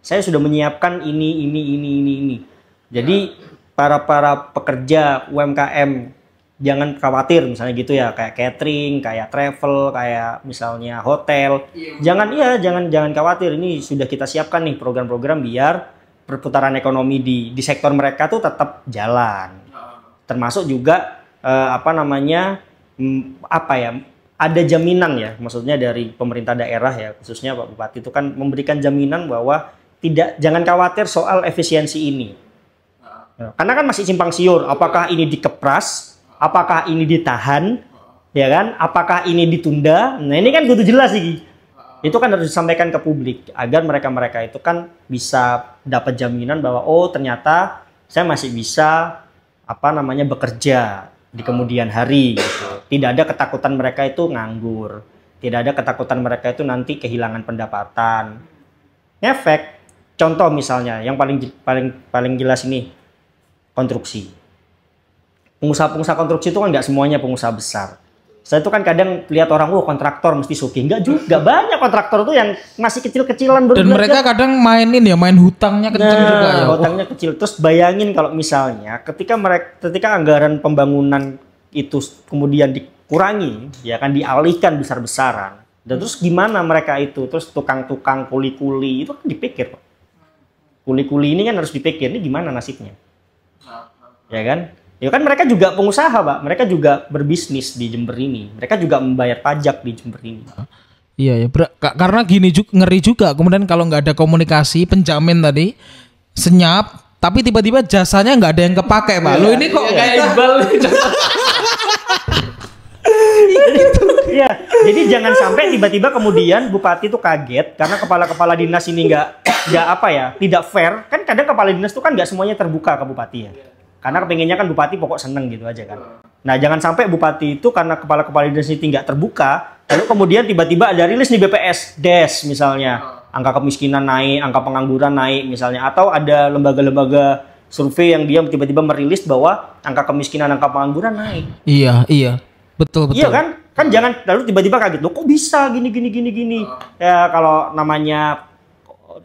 Saya sudah menyiapkan ini. Jadi para pekerja UMKM jangan khawatir misalnya gitu ya, kayak catering, kayak travel, kayak misalnya hotel. Jangan khawatir, ini sudah kita siapkan nih program-program biar perputaran ekonomi di sektor mereka tuh tetap jalan. Termasuk juga ada jaminan ya, maksudnya dari pemerintah daerah ya, khususnya Pak Bupati itu kan memberikan jaminan bahwa jangan khawatir soal efisiensi ini. Karena kan masih simpang siur, apakah ini dikepras, apakah ini ditahan, ya kan? Apakah ini ditunda? Nah ini kan kudu jelas sih. Itu kan harus disampaikan ke publik agar mereka itu kan bisa dapat jaminan bahwa oh ternyata saya masih bisa bekerja di kemudian hari gitu. Tidak ada ketakutan mereka itu nganggur. Tidak ada ketakutan mereka itu nanti kehilangan pendapatan. Efek contoh misalnya yang paling jelas ini konstruksi. Pengusaha-pengusaha konstruksi itu kan nggak semuanya pengusaha besar. Saya itu kan kadang lihat orang, kontraktor mesti sugih. Enggak juga, banyak kontraktor tuh yang masih kecil-kecilan. Dan mereka kadang main hutangnya kecil juga ya. Hutangnya kecil. Terus bayangin kalau misalnya ketika anggaran pembangunan itu kemudian dikurangi, ya kan dialihkan besar-besaran. Dan terus gimana mereka itu? Terus tukang-tukang kuli-kuli itu kan dipikir, Pak. Kuli-kuli ini kan harus dipikir, ini gimana nasibnya? Ya kan? Ya kan mereka juga pengusaha, Pak. Mereka juga berbisnis di Jember ini. Mereka juga membayar pajak di Jember ini. Iya ya, karena gini juga ngeri juga. Kemudian kalau nggak ada komunikasi, penjamin tadi senyap, tapi tiba-tiba jasanya nggak ada yang kepake, Pak. Lo ini kok kayak Iqbal. Iya, jadi jangan sampai tiba-tiba kemudian bupati itu kaget karena kepala-kepala dinas ini nggak apa ya, tidak fair. Kan kadang kepala dinas itu kan nggak semuanya terbuka ke bupati ya. Karena kepengennya kan bupati pokok seneng gitu aja kan. Nah jangan sampai bupati itu karena kepala-kepala dinas ini nggak terbuka, lalu kemudian tiba-tiba ada rilis di BPS, DES misalnya, angka kemiskinan naik, angka pengangguran naik misalnya, atau ada lembaga-lembaga survei yang dia tiba-tiba merilis bahwa angka kemiskinan, angka pengangguran naik. Iya. Betul. Iya kan jangan lalu tiba-tiba kaget, loh kok bisa gini. Ya kalau namanya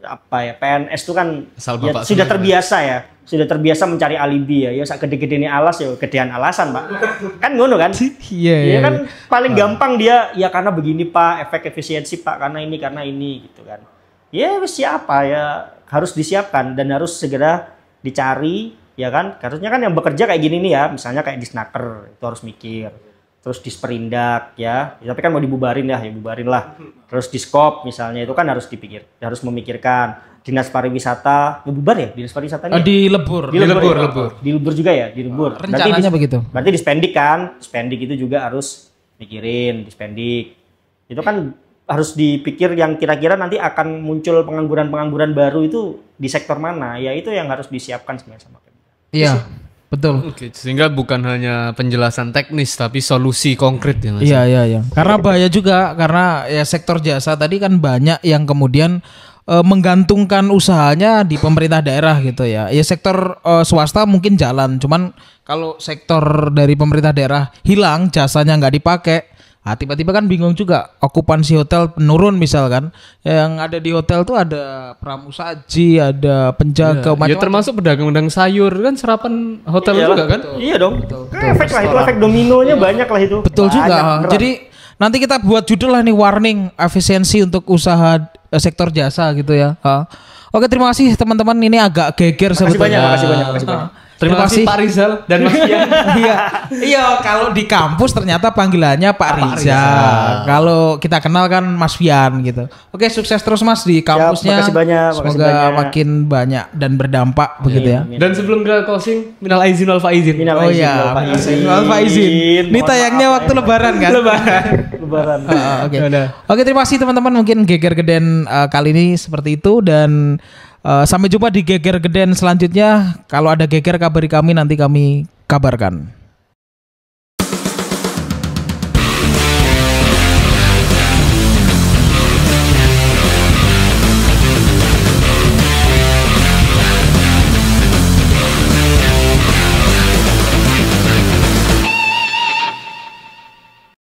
apa ya, PNS itu kan ya, sudah terbiasa ya. Sudah terbiasa mencari alibi ya. Ya sak gede-gede ini alas ya gedean alasan, Pak. Kan ngono kan? Iya kan paling gampang dia ya karena begini, Pak, efek efisiensi, Pak, karena ini gitu kan. Ya siapa ya harus disiapkan dan harus segera dicari ya kan. Harusnya kan yang bekerja kayak gini nih ya, misalnya kayak di Snaker itu harus mikir. Terus Disperindak ya, tapi kan mau dibubarin ya bubarin lah. Terus Diskop misalnya itu kan harus harus memikirkan. Dinas Pariwisata, bubar ya Dinas Pariwisata ini? Dilebur juga ya, dilebur. Rencananya begitu. Berarti Dispendik kan, Dispendik itu juga harus mikirin Dispendik. Itu kan harus dipikir yang kira-kira nanti akan muncul pengangguran baru itu di sektor mana, ya itu yang harus disiapkan sebenarnya sama Pemda. Iya. Betul. Oke, sehingga bukan hanya penjelasan teknis tapi solusi konkret ya Mas. Iya. Karena bahaya juga karena ya sektor jasa tadi kan banyak yang kemudian menggantungkan usahanya di pemerintah daerah gitu ya. Ya sektor swasta mungkin jalan, cuman kalau sektor dari pemerintah daerah hilang, jasanya nggak dipakai. Nah, tiba-tiba kan bingung juga, okupansi hotel menurun misalkan, yang ada di hotel tuh ada pramusaji, ada penjaga, ya termasuk pedagang-pedagang sayur kan serapan hotel juga kan? Iya dong. Efek lah itu, efek dominonya banyak lah itu. Betul juga. Jadi nanti kita buat judul lah nih, warning efisiensi untuk usaha sektor jasa gitu ya. Oke, terima kasih teman-teman, ini agak geger sebetulnya. Makasih banyak. Terima kasih Pak Rizal dan Mas Pian. Iya, kalau di kampus ternyata panggilannya Pak Rizal. Kalau kita kenal kan Mas Pian gitu. Oke, sukses terus Mas di kampusnya. Makasih banyak. Semoga makin banyak dan berdampak begitu ya. Dan sebelum kita closing, minal aizin wal faizin. Oh iya, wal faizin. Ini tayangnya waktu Lebaran kan? Lebaran. Oke, terima kasih teman-teman. Mungkin Geger Geden kali ini seperti itu, dan sampai jumpa di Geger Geden selanjutnya. Kalau ada geger kabari kami, nanti kami kabarkan.